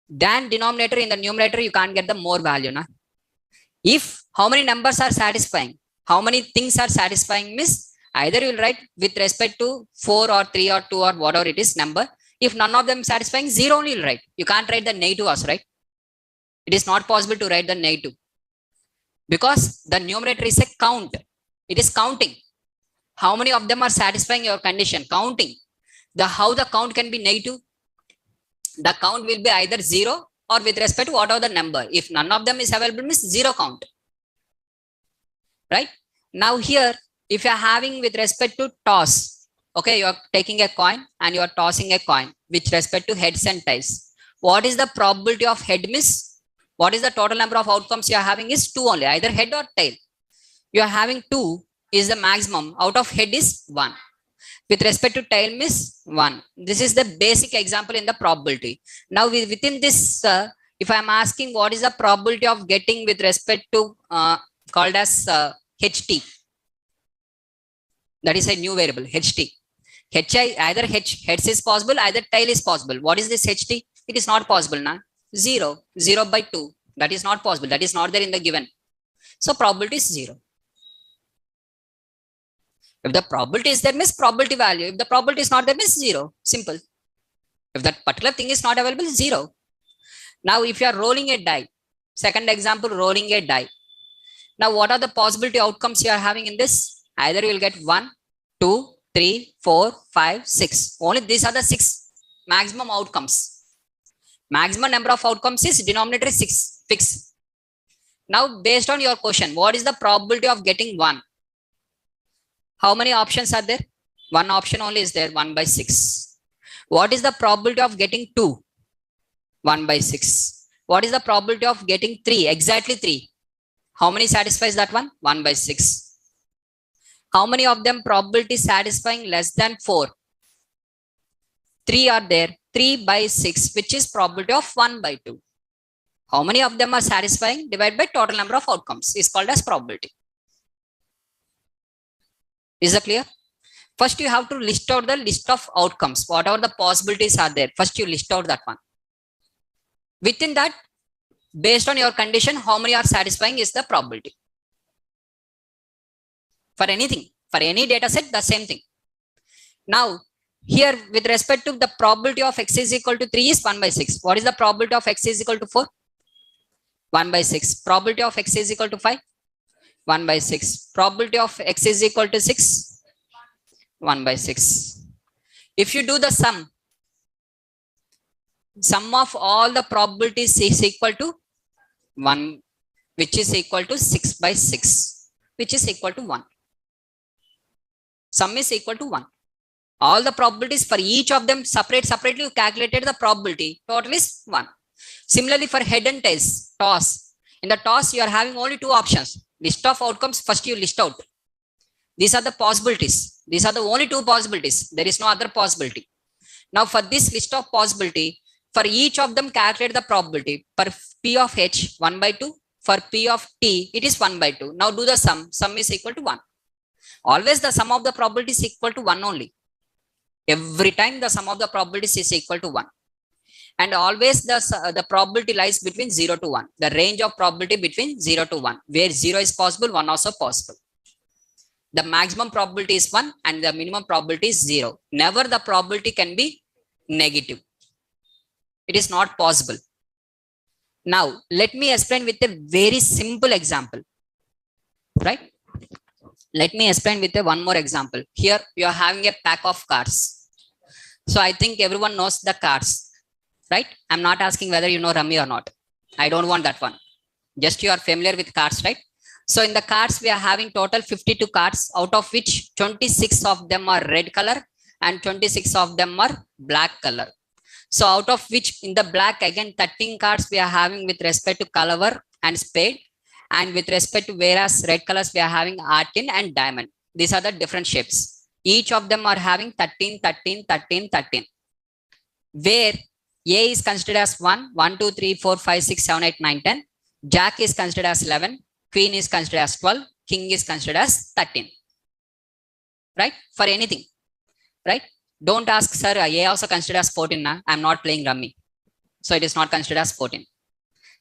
Then denominator in the numerator, you can't get the more value. Na? If how many numbers are satisfying, how many things are satisfying means either you will write with respect to 4 or 3 or 2 or whatever it is number. If none of them satisfying, 0 only will write. You can't write the negative also, right? It is not possible to write the negative. Because the numerator is a count. It is counting. How many of them are satisfying your condition? Counting. How the count can be negative? The count will be either 0 or with respect to whatever the number. If none of them is available, means 0 count. Right? Now here, if you are having with respect to toss, okay, you are taking a coin and you are tossing a coin with respect to heads and tails. What is the probability of head miss? What is the total number of outcomes you are having is 2 only, either head or tail. You are having 2 is the maximum. Out of head is 1. With respect to tail miss 1. This is the basic example in the probability. Now within this, if I am asking what is the probability of getting with respect to called as HT. That is a new variable, HT. Either heads is possible, either tail is possible. What is this HT? It is not possible now. 0. 0 by 2. That is not possible. That is not there in the given. So probability is 0. If the probability is there, means probability value. If the probability is not there, means 0. Simple. If that particular thing is not available, 0. Now, if you are rolling a die, second example, rolling a die. Now, what are the possibility outcomes you are having in this? Either you will get 1, 2, 3, 4, 5, 6. Only these are the 6 maximum outcomes. Maximum number of outcomes is denominator is 6 fixed. Now, based on your question, what is the probability of getting 1? How many options are there? One option only is there, 1 by 6. What is the probability of getting 2? 1 by 6. What is the probability of getting 3? Exactly 3. How many satisfies that one? 1 by 6. How many of them probability satisfying less than 4? 3 are there. 3 by 6, which is probability of 1 by 2. How many of them are satisfying? Divided by total number of outcomes is called as probability. Is that clear? First, you have to list out the list of outcomes. Whatever the possibilities are there, first you list out that one. Within that, based on your condition, how many are satisfying is the probability. For anything, for any data set, the same thing. Now, here with respect to the probability of x is equal to 3 is 1 by 6. What is the probability of x is equal to 4? 1 by 6. Probability of x is equal to 5? 1 by 6. Probability of x is equal to 6? 1 by 6. If you do the sum of all the probabilities is equal to 1, which is equal to 6 by 6, which is equal to 1. Sum is equal to 1. All the probabilities for each of them separately you calculated the probability. Total is 1. Similarly for head and toss. In the toss you are having only 2 options. List of outcomes, first you list out. These are the possibilities. These are the only 2 possibilities. There is no other possibility. Now for this list of possibility, for each of them calculate the probability. For P of H, 1 by 2. For P of T, it is 1 by 2. Now do the sum. Sum is equal to 1. Always the sum of the probability is equal to 1 only. Every time the sum of the probabilities is equal to 1. And always the probability lies between 0 to 1. The range of probability between 0 to 1. Where 0 is possible, 1 also possible. The maximum probability is 1 and the minimum probability is 0. Never the probability can be negative. It is not possible. Now, let me explain with a very simple example. Right? Let me explain with one more example. Here, you are having a pack of cards. So, I think everyone knows the cards. Right? I'm not asking whether you know Rummy or not. I don't want that one. Just you are familiar with cards, right? So, in the cards, we are having total 52 cards, out of which 26 of them are red color and 26 of them are black color. So out of which in the black, again 13 cards we are having with respect to color and spade, and with respect to whereas red colors we are having artin and diamond. These are the different shapes. Each of them are having 13, 13, 13, 13. Where A is considered as 1, 1, 2, 3, 4, 5, 6, 7, 8, 9, 10. Jack is considered as 11. Queen is considered as 12. King is considered as 13. Right? For anything. Right? Don't ask, sir, A also considered as 14. Na? I'm not playing rummy. So it is not considered as 14.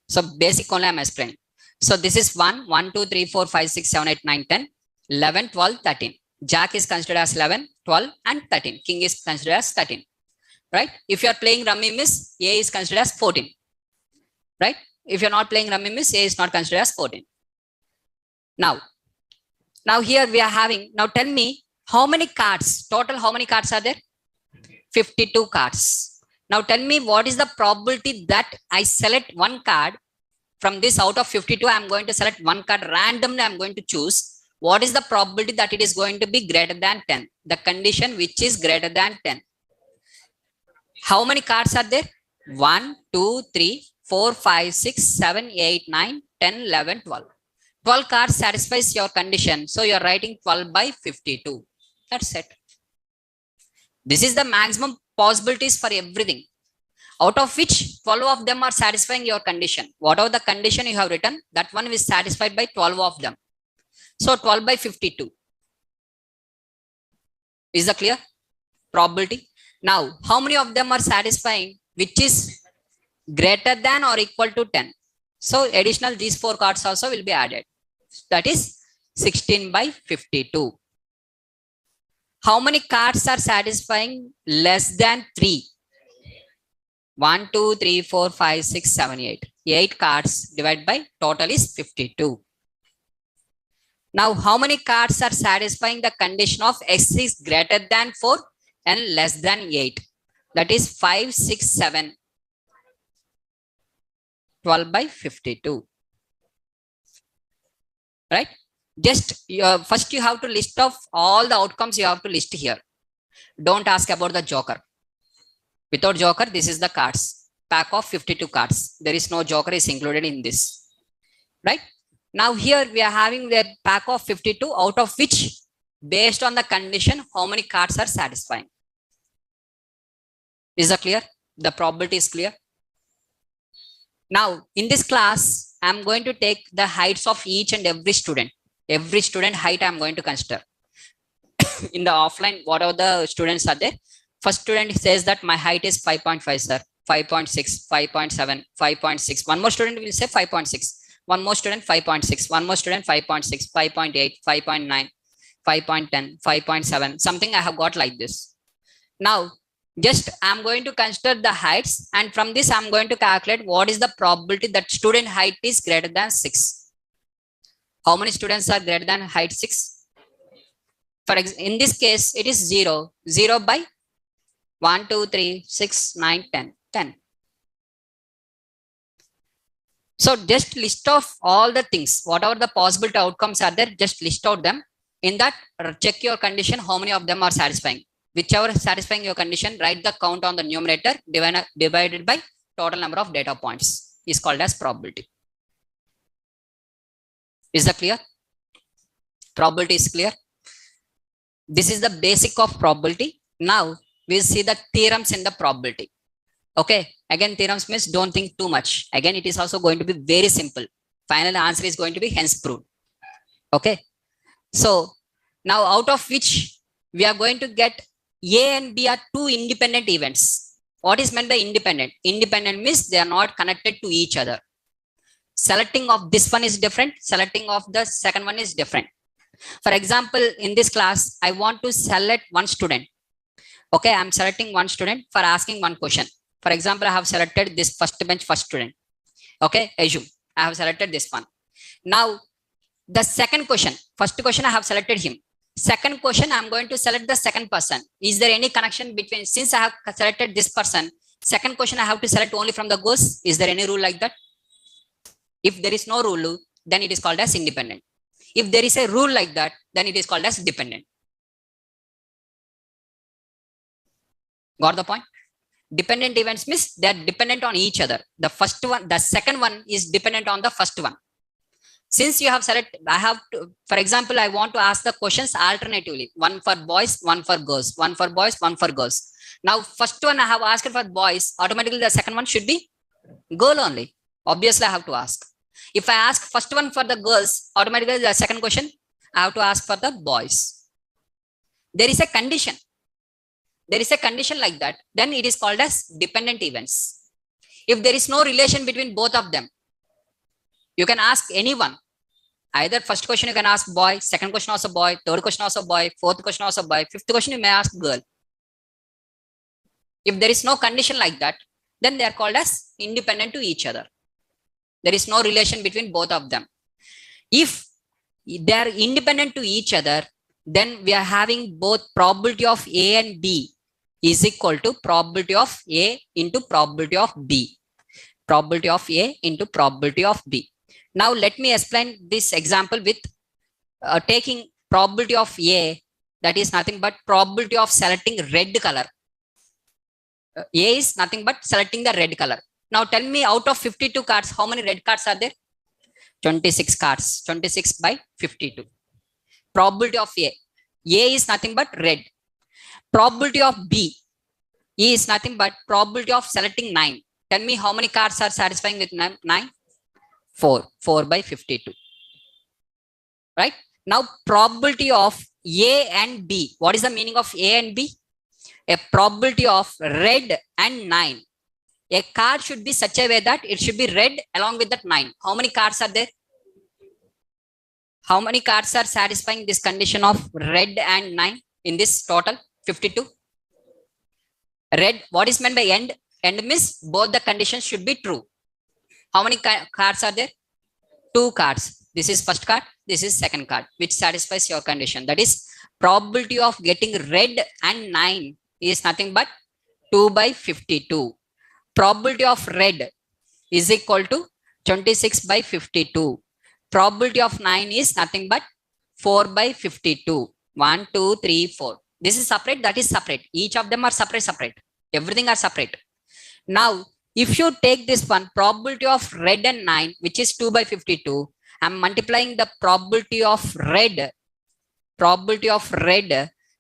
So basic only I'm explaining. So this is 1, 1, 2, 3, 4, 5, 6, 7, 8, 9, 10, 11, 12, 13. Jack is considered as 11, 12 and 13. King is considered as 13. Right? If you are playing rummy miss, A is considered as 14. Right? If you're not playing rummy miss, A is not considered as 14. Now here we are having, now tell me how many cards, total how many cards are there? 52 cards. Now tell me what is the probability that I select one card from this out of 52. I'm going to select one card randomly. I'm going to choose. What is the probability that it is going to be greater than 10? The condition which is greater than 10. How many cards are there? 1, 2, 3, 4, 5, 6, 7, 8, 9, 10, 11, 12. 12 cards satisfies your condition. So you're writing 12 by 52. That's it. This is the maximum possibilities for everything. Out of which 12 of them are satisfying your condition. Whatever the condition you have written, that one is satisfied by 12 of them. So 12 by 52. Is that clear? Probability. Now, how many of them are satisfying which is greater than or equal to 10? So additional these 4 cards also will be added. That is 16 by 52. How many cards are satisfying less than 3? 1, 2, 3, 4, 5, 6, 7, 8. 8 cards divided by total is 52. Now, how many cards are satisfying the condition of x is greater than 4 and less than 8? That is 5, 6, 7, 12 by 52. Right? Just first you have to list off all the outcomes you have to list here. Don't ask about the joker. Without joker, this is the cards. Pack of 52 cards. There is no joker is included in this. Right? Now here we are having the pack of 52, out of which, based on the condition, how many cards are satisfying. Is that clear? The probability is clear. Now in this class, I am going to take the heights of each and every student. Every student height I am going to consider. In the offline, whatever the students are there, first student says that my height is 5.5, sir. 5.6, 5.7, 5.6. One more student will say 5.6. One more student 5.6. One more student 5.6, 5.8, 5.9, 5.10, 5.7. Something I have got like this. Now, just I'm going to consider the heights, and from this I'm going to calculate what is the probability that student height is greater than 6. How many students are greater than height 6? For example, in this case, it is 0. 0 by 1, 2, 3, 6, 9, 10. 10. So just list off all the things, whatever the possible outcomes are there, just list out them. In that, check your condition, how many of them are satisfying. Whichever is satisfying your condition, write the count on the numerator divided by total number of data points is called as probability. Is that clear? Probability is clear. This is the basic of probability. Now we'll see the theorems in the probability. Okay, again, theorems means don't think too much. Again, it is also going to be very simple. Final answer is going to be hence proved. Okay, so now out of which we are going to get A and B are two independent events. What is meant by independent? Independent means they are not connected to each other. Selecting of this one is different. Selecting of the second one is different. For example, in this class, I want to select one student. Okay, I'm selecting one student for asking one question. For example, I have selected this first bench first student. Okay, assume I have selected this one. Now, the second question, first question I have selected him. Second question, I'm going to select the second person. Is there any connection between, since I have selected this person, second question I have to select only from the goals? Is there any rule like that? If there is no rule, then it is called as independent. If there is a rule like that, then it is called as dependent. Got the point? Dependent events means they are dependent on each other. The first one, the second one is dependent on the first one. Since you have selected, I have to, for example, I want to ask the questions alternatively. One for boys, one for girls, one for boys, one for girls. Now, first one I have asked for boys, automatically the second one should be girl only. Obviously, I have to ask. If I ask first one for the girls, automatically the second question, I have to ask for the boys. There is a condition. There is a condition like that, then it is called as dependent events. If there is no relation between both of them, you can ask anyone. Either first question you can ask boy, second question also boy, third question also boy, fourth question also boy, fifth question you may ask girl. If there is no condition like that, then they are called as independent to each other. There is no relation between both of them. If they are independent to each other, then we are having both probability of A and B is equal to probability of A into probability of B. Probability of A into probability of B. Now let me explain this example with taking probability of A, that is nothing but probability of selecting red color. A is nothing but selecting the red color. Now tell me, out of 52 cards, how many red cards are there? 26 cards. 26 by 52. Probability of A. A is nothing but red. Probability of B is nothing but probability of selecting 9. Tell me how many cards are satisfying with 9? 4. 4 by 52. Right? Now probability of A and B. What is the meaning of A and B? A probability of red and 9. A card should be such a way that it should be red along with that 9. How many cards are there? How many cards are satisfying this condition of red and 9 in this total? 52. Red, what is meant by end? End means both the conditions should be true. How many cards are there? 2 cards. This is first card, this is second card, which satisfies your condition. That is, probability of getting red and 9 is nothing but 2 by 52. Probability of red is equal to 26 by 52. Probability of 9 is nothing but 4 by 52. 1, 2, 3, 4. This is separate, that is separate. Each of them are separate. Everything are separate. Now, if you take this one, probability of red and 9, which is 2 by 52, I'm multiplying the probability of red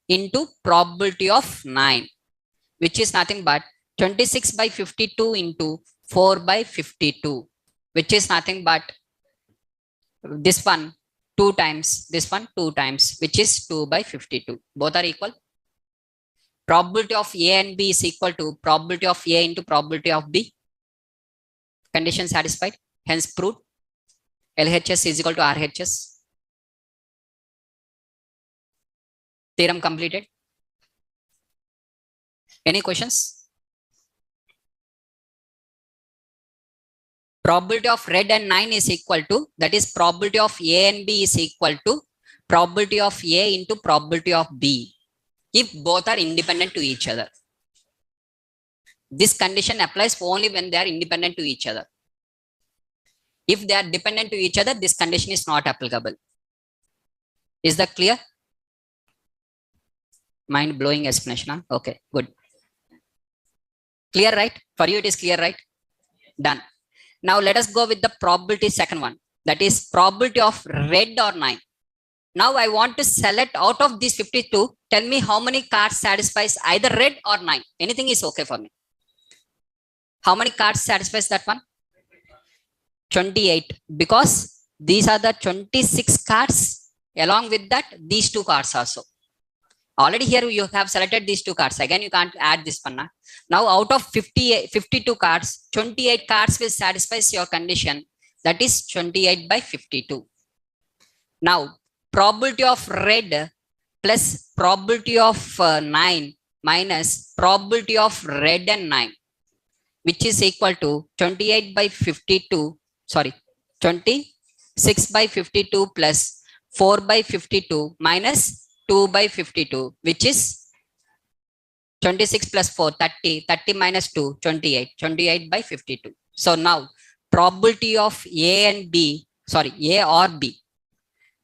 into probability of 9, which is nothing but 26 by 52 into 4 by 52, which is nothing but this one 2 times, this one 2 times, which is 2 by 52. Both are equal. Probability of A and B is equal to probability of A into probability of B. Condition satisfied, hence proved. LHS is equal to RHS. Theorem completed. Any questions? Probability of red and 9 is equal to, that is probability of A and B is equal to probability of A into probability of B, if both are independent to each other. This condition applies only when they are independent to each other. If they are dependent to each other, this condition is not applicable. Is that clear? Mind-blowing explanation, huh? Okay, good. Clear, right? For you it is clear, right? Done. Now let us go with the probability second one. That is probability of red or 9. Now I want to select out of these 52. Tell me how many cards satisfies either red or 9. Anything is okay for me. How many cards satisfies that one? 28. Because these are the 26 cards. Along with that, these 2 cards also. Already here you have selected these 2 cards. Again, you can't add this one. Now out of 52 cards, 28 cards will satisfy your condition. That is 28 by 52. Now, probability of red plus probability of 9 minus probability of red and 9, which is equal to 28 by 52, sorry, 26 by 52 plus 4 by 52 minus 2 by 52, which is 26 plus 4, 30, 30 minus 2, 28, 28 by 52. So now, probability of A and B, sorry, A or B,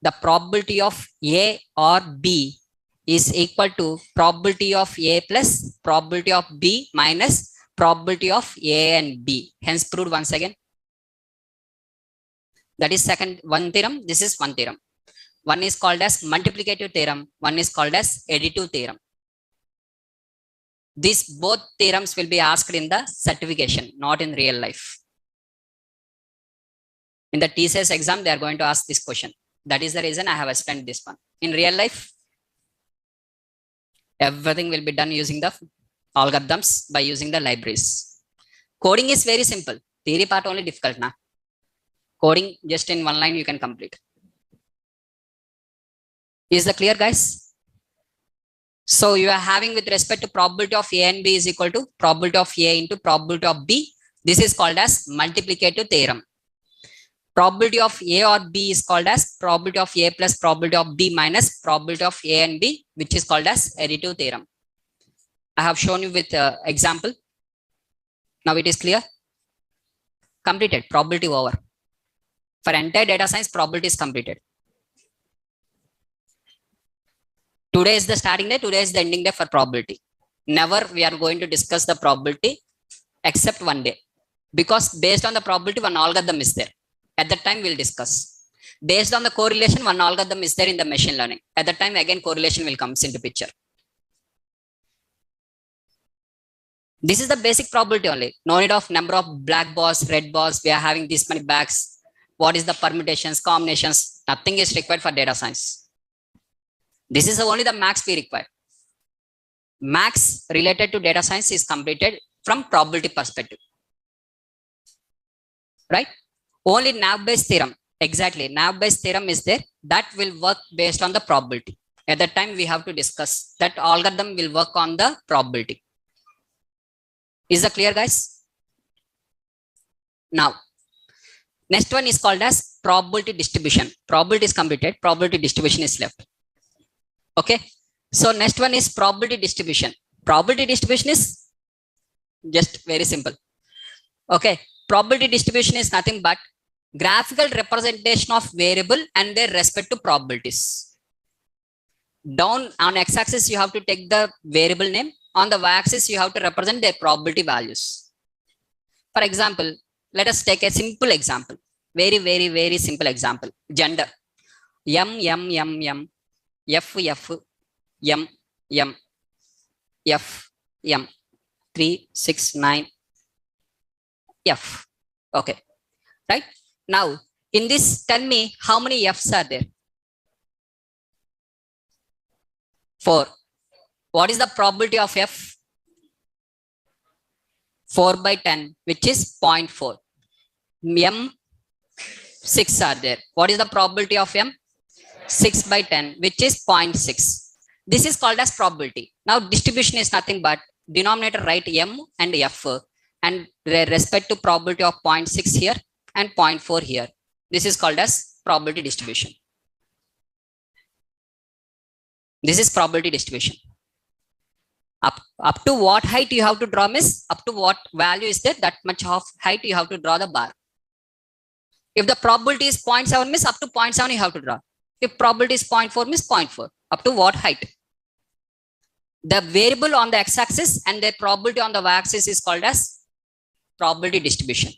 the probability of A or B is equal to probability of A plus probability of B minus probability of A and B. Hence proved once again. That is second one theorem. This is one theorem. One is called as multiplicative theorem. One is called as additive theorem. These both theorems will be asked in the certification, not in real life. In the TCS exam, they are going to ask this question. That is the reason I have explained this one. In real life, everything will be done using the algorithms by using the libraries. Coding is very simple. Theory part only difficult now. Coding just in one line you can complete. Is that clear, guys? So you are having with respect to probability of A and B is equal to probability of A into probability of B. This is called as multiplicative theorem. Probability of A or B is called as probability of A plus probability of B minus probability of A and B, which is called as additive theorem. I have shown you with example. Now it is clear. Completed. Probability over. For entire data science, probability is completed. Today is the starting day, today is the ending day for probability. Never we are going to discuss the probability except one day. Because based on the probability, one algorithm is there. At that time, we'll discuss. Based on the correlation, one algorithm is there in the machine learning. At that time, again, correlation will come into picture. This is the basic probability only. No need of number of black bars, red bars. We are having this many bags. What is the permutations, combinations? Nothing is required for data science. This is only the max we require. Max related to data science is completed from probability perspective. Right? Only nav-based theorem. Exactly. Nav-based theorem is there. That will work based on the probability. At that time, we have to discuss that algorithm will work on the probability. Is that clear, guys? Now, next one is called as probability distribution. Probability is completed, probability distribution is left. Okay. So next one is probability distribution. Probability distribution is just very simple. Okay. Probability distribution is nothing but graphical representation of variable and their respect to probabilities. Down on x-axis, you have to take the variable name. On the y-axis, you have to represent their probability values. For example, let us take a simple example. Very simple example. Gender. M, F, M, F, M. 3, 6, 9, F. Okay. Right? Now, in this, tell me how many F's are there? 4. What is the probability of F? 4 by 10, which is 0.4. M, 6 are there. What is the probability of M? 6 by 10, which is 0.6. This is called as probability. Now, distribution is nothing but denominator write M and F and respect to probability of 0.6 here and 0.4 here. This is called as probability distribution. This is probability distribution. Up to what height you have to draw, miss? Up to what value is there, that much of height you have to draw the bar. If the probability is 0.7, miss, up to 0.7 you have to draw. If probability is 0.4, miss 0.4. Up to what height? The variable on the x-axis and the probability on the y-axis is called as probability distribution.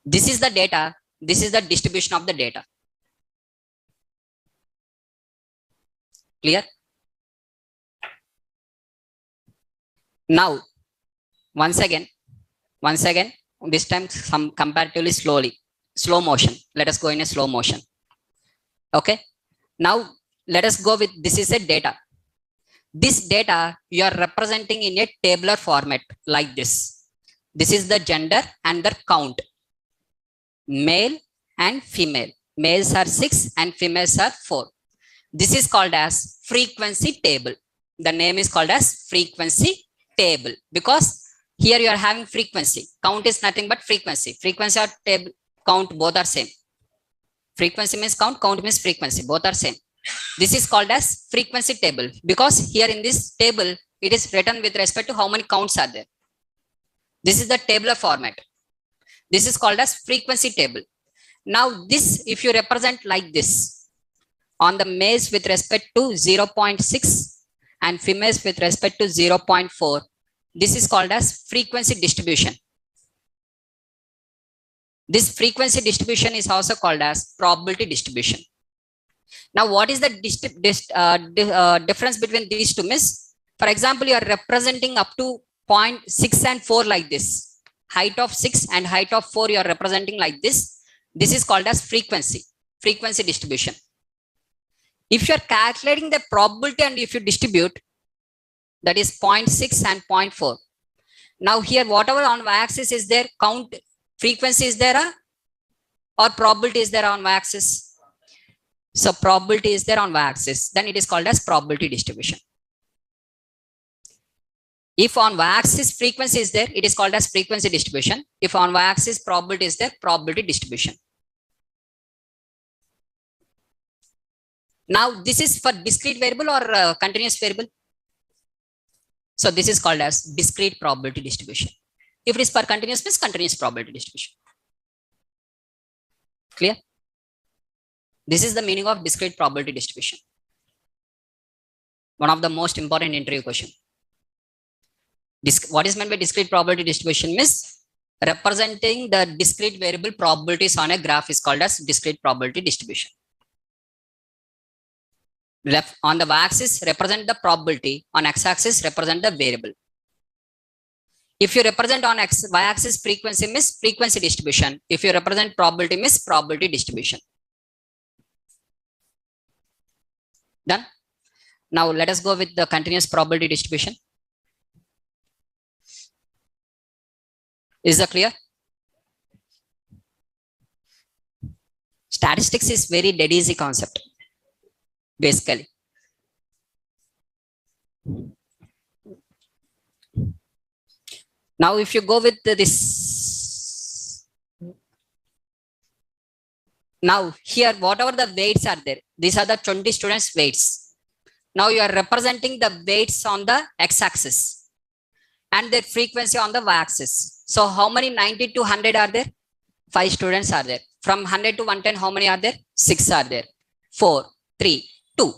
This is the data. This is the distribution of the data. Clear? Now, once again, this time some comparatively slow motion. Let us go in a slow motion. Okay. Now, let us go with, this is a data. This data you are representing in a tabular format like this. This is the gender and the count. Male and female. Males are 6 and females are 4. This is called as frequency table. The name is called as frequency table because here you are having frequency. Count is nothing but frequency. Frequency or table count both are same. Frequency means count means frequency. Both are same. This is called as frequency table because here in this table, it is written with respect to how many counts are there. This is the tabular format. This is called as frequency table. Now this, if you represent like this, on the males with respect to 0.6 and females with respect to 0.4, this is called as frequency distribution. This frequency distribution is also called as probability distribution. Now, what is the difference between these two, miss? For example, you are representing up to 0.6 and 4 like this. Height of 6 and height of 4 you are representing like this. This is called as frequency distribution. If you are calculating the probability and if you distribute, that is 0.6 and 0.4. Now here, whatever on y-axis is there, count frequency is there or probability is there on y-axis? So probability is there on y-axis, then it is called as probability distribution. If on y-axis frequency is there, it is called as frequency distribution. If on y-axis probability is there, probability distribution. Now this is for discrete variable or continuous variable. So this is called as discrete probability distribution. If it is for continuous, means continuous probability distribution. Clear? This is the meaning of discrete probability distribution. One of the most important interview question. What is meant by discrete probability distribution? Means representing the discrete variable probabilities on a graph is called as discrete probability distribution. Left on the y-axis represent the probability, on x-axis represent the variable. If you represent on y-axis frequency, means frequency distribution. If you represent probability, means probability distribution. Done? Now let us go with the continuous probability distribution. Is that clear? Statistics is very dead easy concept. Basically, Now, if you go with this, now here, whatever the weights are there, these are the 20 students' weights. Now you are representing the weights on the x-axis and their frequency on the y-axis. So how many 90 to 100 are there? 5 students are there. From 100 to 110, how many are there? 6 are there. 4, 3, 2.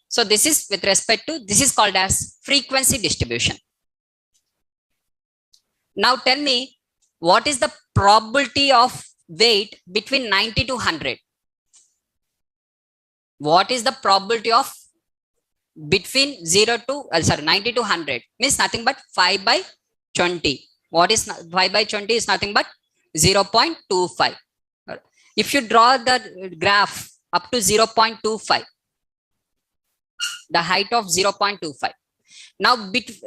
So this is with respect to, this is called as frequency distribution. Now tell me, what is the probability of weight between 90 to 100? What is the probability of between 0 to 90 to 100? Means nothing but 5 by 20. What is 5 by 20 is nothing but 0.25. If you draw the graph up to 0.25, the height of 0.25. Now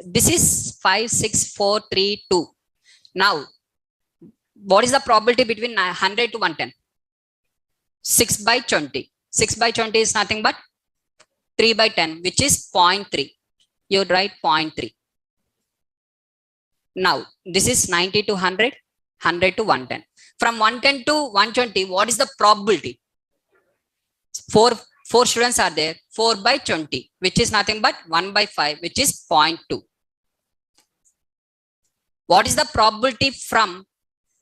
this is 5, 6, 4, 3, 2. Now what is the probability between 100 to 110? 6 by 20. 6 by 20 is nothing but 3 by 10, which is 0.3. You write 0.3. Now this is 90 to 100, 100 to 110. From 110 to 120, what is the probability? 4 students are there. 4 by 20, which is nothing but 1 by 5, which is 0.2. What is the probability from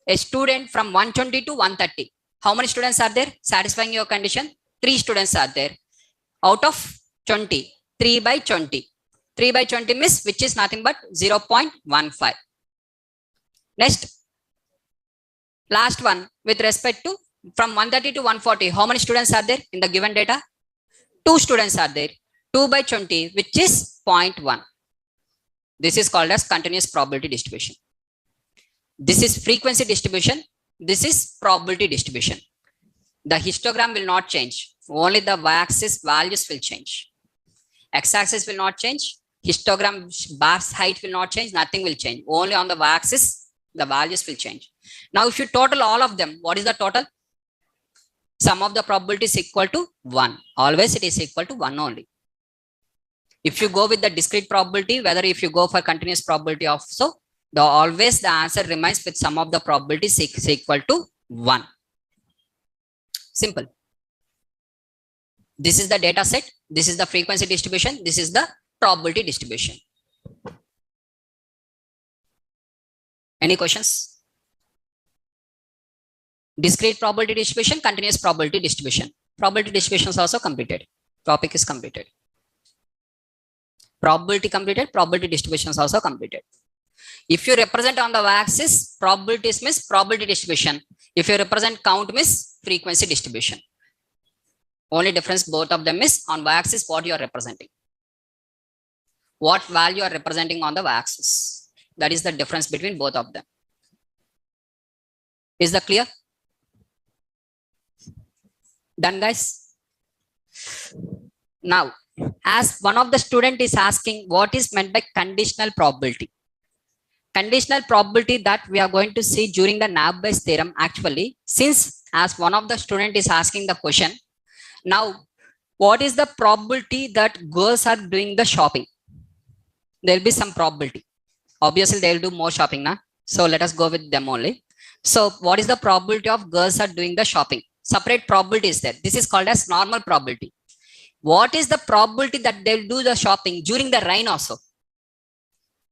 a student from 120 to 130? How many students are there satisfying your condition? 3 students are there. Out of 20, 3 by 20. 3 by 20 means which is nothing but 0.15. Next, last one with respect to from 130 to 140, how many students are there in the given data? 2 students are there. 2 by 20, which is 0.1. This is called as continuous probability distribution. This is frequency distribution. This is probability distribution. The histogram will not change. Only the y-axis values will change. X-axis will not change. Histogram bar's height will not change. Nothing will change. Only on the y-axis, the values will change. Now, if you total all of them, what is the total? Sum of the probability is equal to 1. Always it is equal to 1 only. If you go with the discrete probability, whether if you go for continuous probability also, always the answer remains with sum of the probability is equal to 1. Simple. This is the data set. This is the frequency distribution. This is the probability distribution. Any questions? Discrete probability distribution, continuous probability distribution. Probability distribution is also completed. Topic is completed. Probability completed. Probability distribution is also completed. If you represent on the y-axis, probabilities means probability distribution. If you represent count means frequency distribution. Only difference both of them is on y-axis what you are representing. What value you are representing on the y-axis. That is the difference between both of them. Is that clear? Done, guys? Now, as one of the student is asking what is meant by conditional probability. Conditional probability that we are going to see during the Naive-Bayes theorem actually, since as one of the student is asking the question, now what is the probability that girls are doing the shopping? There will be some probability. Obviously, they will do more shopping now. So let us go with them only. So what is the probability of girls are doing the shopping? Separate probability is there. This is called as normal probability. What is the probability that they will do the shopping during the rain also?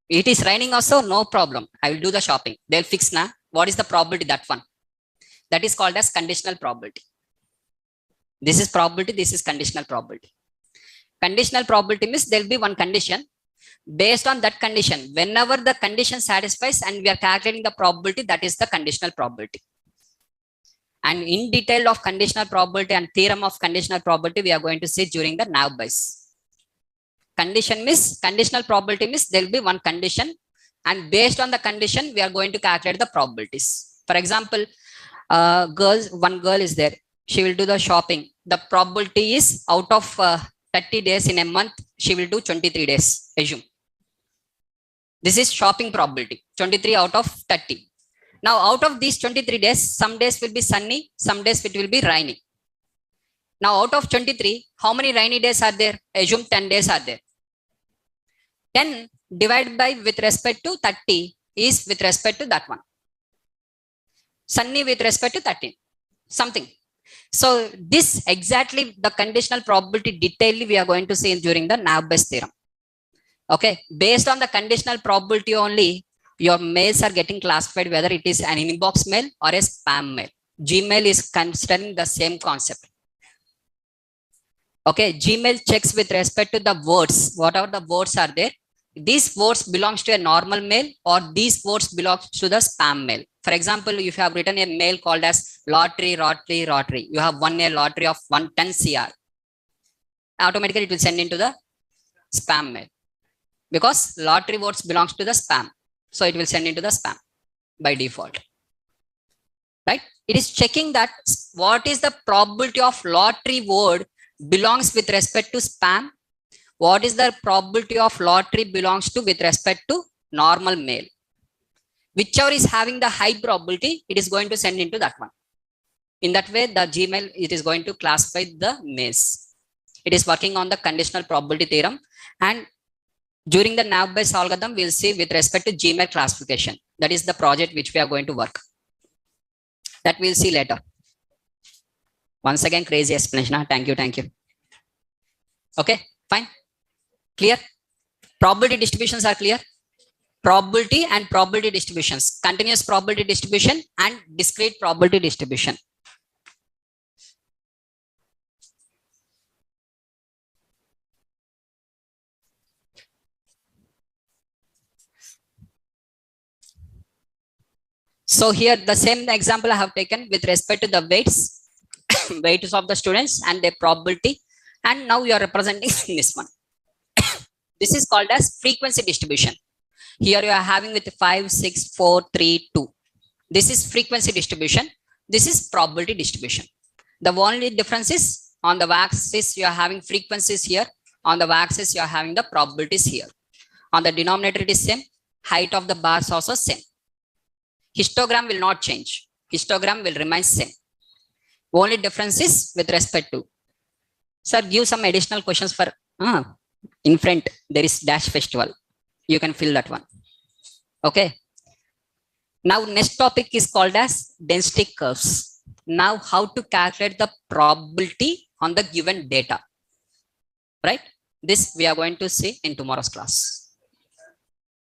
It is raining also, no problem. I will do the shopping. They'll fix now. What is the probability? That one. That is called as conditional probability. This is probability. This is conditional probability. Conditional probability means there will be one condition. Based on that condition, whenever the condition satisfies and we are calculating the probability, that is the conditional probability. And in detail of conditional probability and theorem of conditional probability, we are going to see during the Naive-Bayes. Conditional probability means there will be one condition, and based on the condition, we are going to calculate the probabilities. For example, one girl is there. She will do the shopping. The probability is out of 30 days in a month, she will do 23 days. Assume. This is shopping probability. 23 out of 30. Now, out of these 23 days, some days will be sunny, some days it will be rainy. Now, out of 23, how many rainy days are there? Assume 10 days are there. 10 divided by with respect to 30, is with respect to that one. Sunny with respect to 13. Something. So this exactly the conditional probability detail we are going to see during the Naive-Bayes theorem. Okay, based on the conditional probability only, your mails are getting classified whether it is an inbox mail or a spam mail. Gmail is considering the same concept. Okay, Gmail checks with respect to the words, whatever the words are there. These words belongs to a normal mail or these words belongs to the spam mail. For example, if you have written a mail called as lottery, you have won a lottery of 110 CR. Automatically it will send into the spam mail because lottery words belongs to the spam. So it will send into the spam by default. Right? It is checking that what is the probability of lottery word belongs with respect to spam. What is the probability of lottery belongs to with respect to normal mail. Whichever is having the high probability, it is going to send into that one. In that way, the Gmail, it is going to classify the mails. It is working on the conditional probability theorem. And during the Naive-Bayes algorithm, we'll see with respect to Gmail classification. That is the project which we are going to work. That we'll see later. Once again, crazy explanation. Thank you. Thank you. Okay, fine. Clear? Probability distributions are clear. Probability and probability distributions. Continuous probability distribution and discrete probability distribution. So here the same example I have taken with respect to the weights, weights of the students and their probability. And now you are representing this one. This is called as frequency distribution. Here you are having with 5, 6, 4, 3, 2. This is frequency distribution. This is probability distribution. The only difference is on the y-axis you are having frequencies here. On the y-axis you are having the probabilities here. On the denominator it is same. Height of the bars also same. Histogram will not change. Histogram will remain same. Only difference is with respect to. Sir, give some additional questions for in front there is dash festival. You can fill that one. Okay. Now next topic is called as density curves. Now how to calculate the probability on the given data. Right? This we are going to see in tomorrow's class.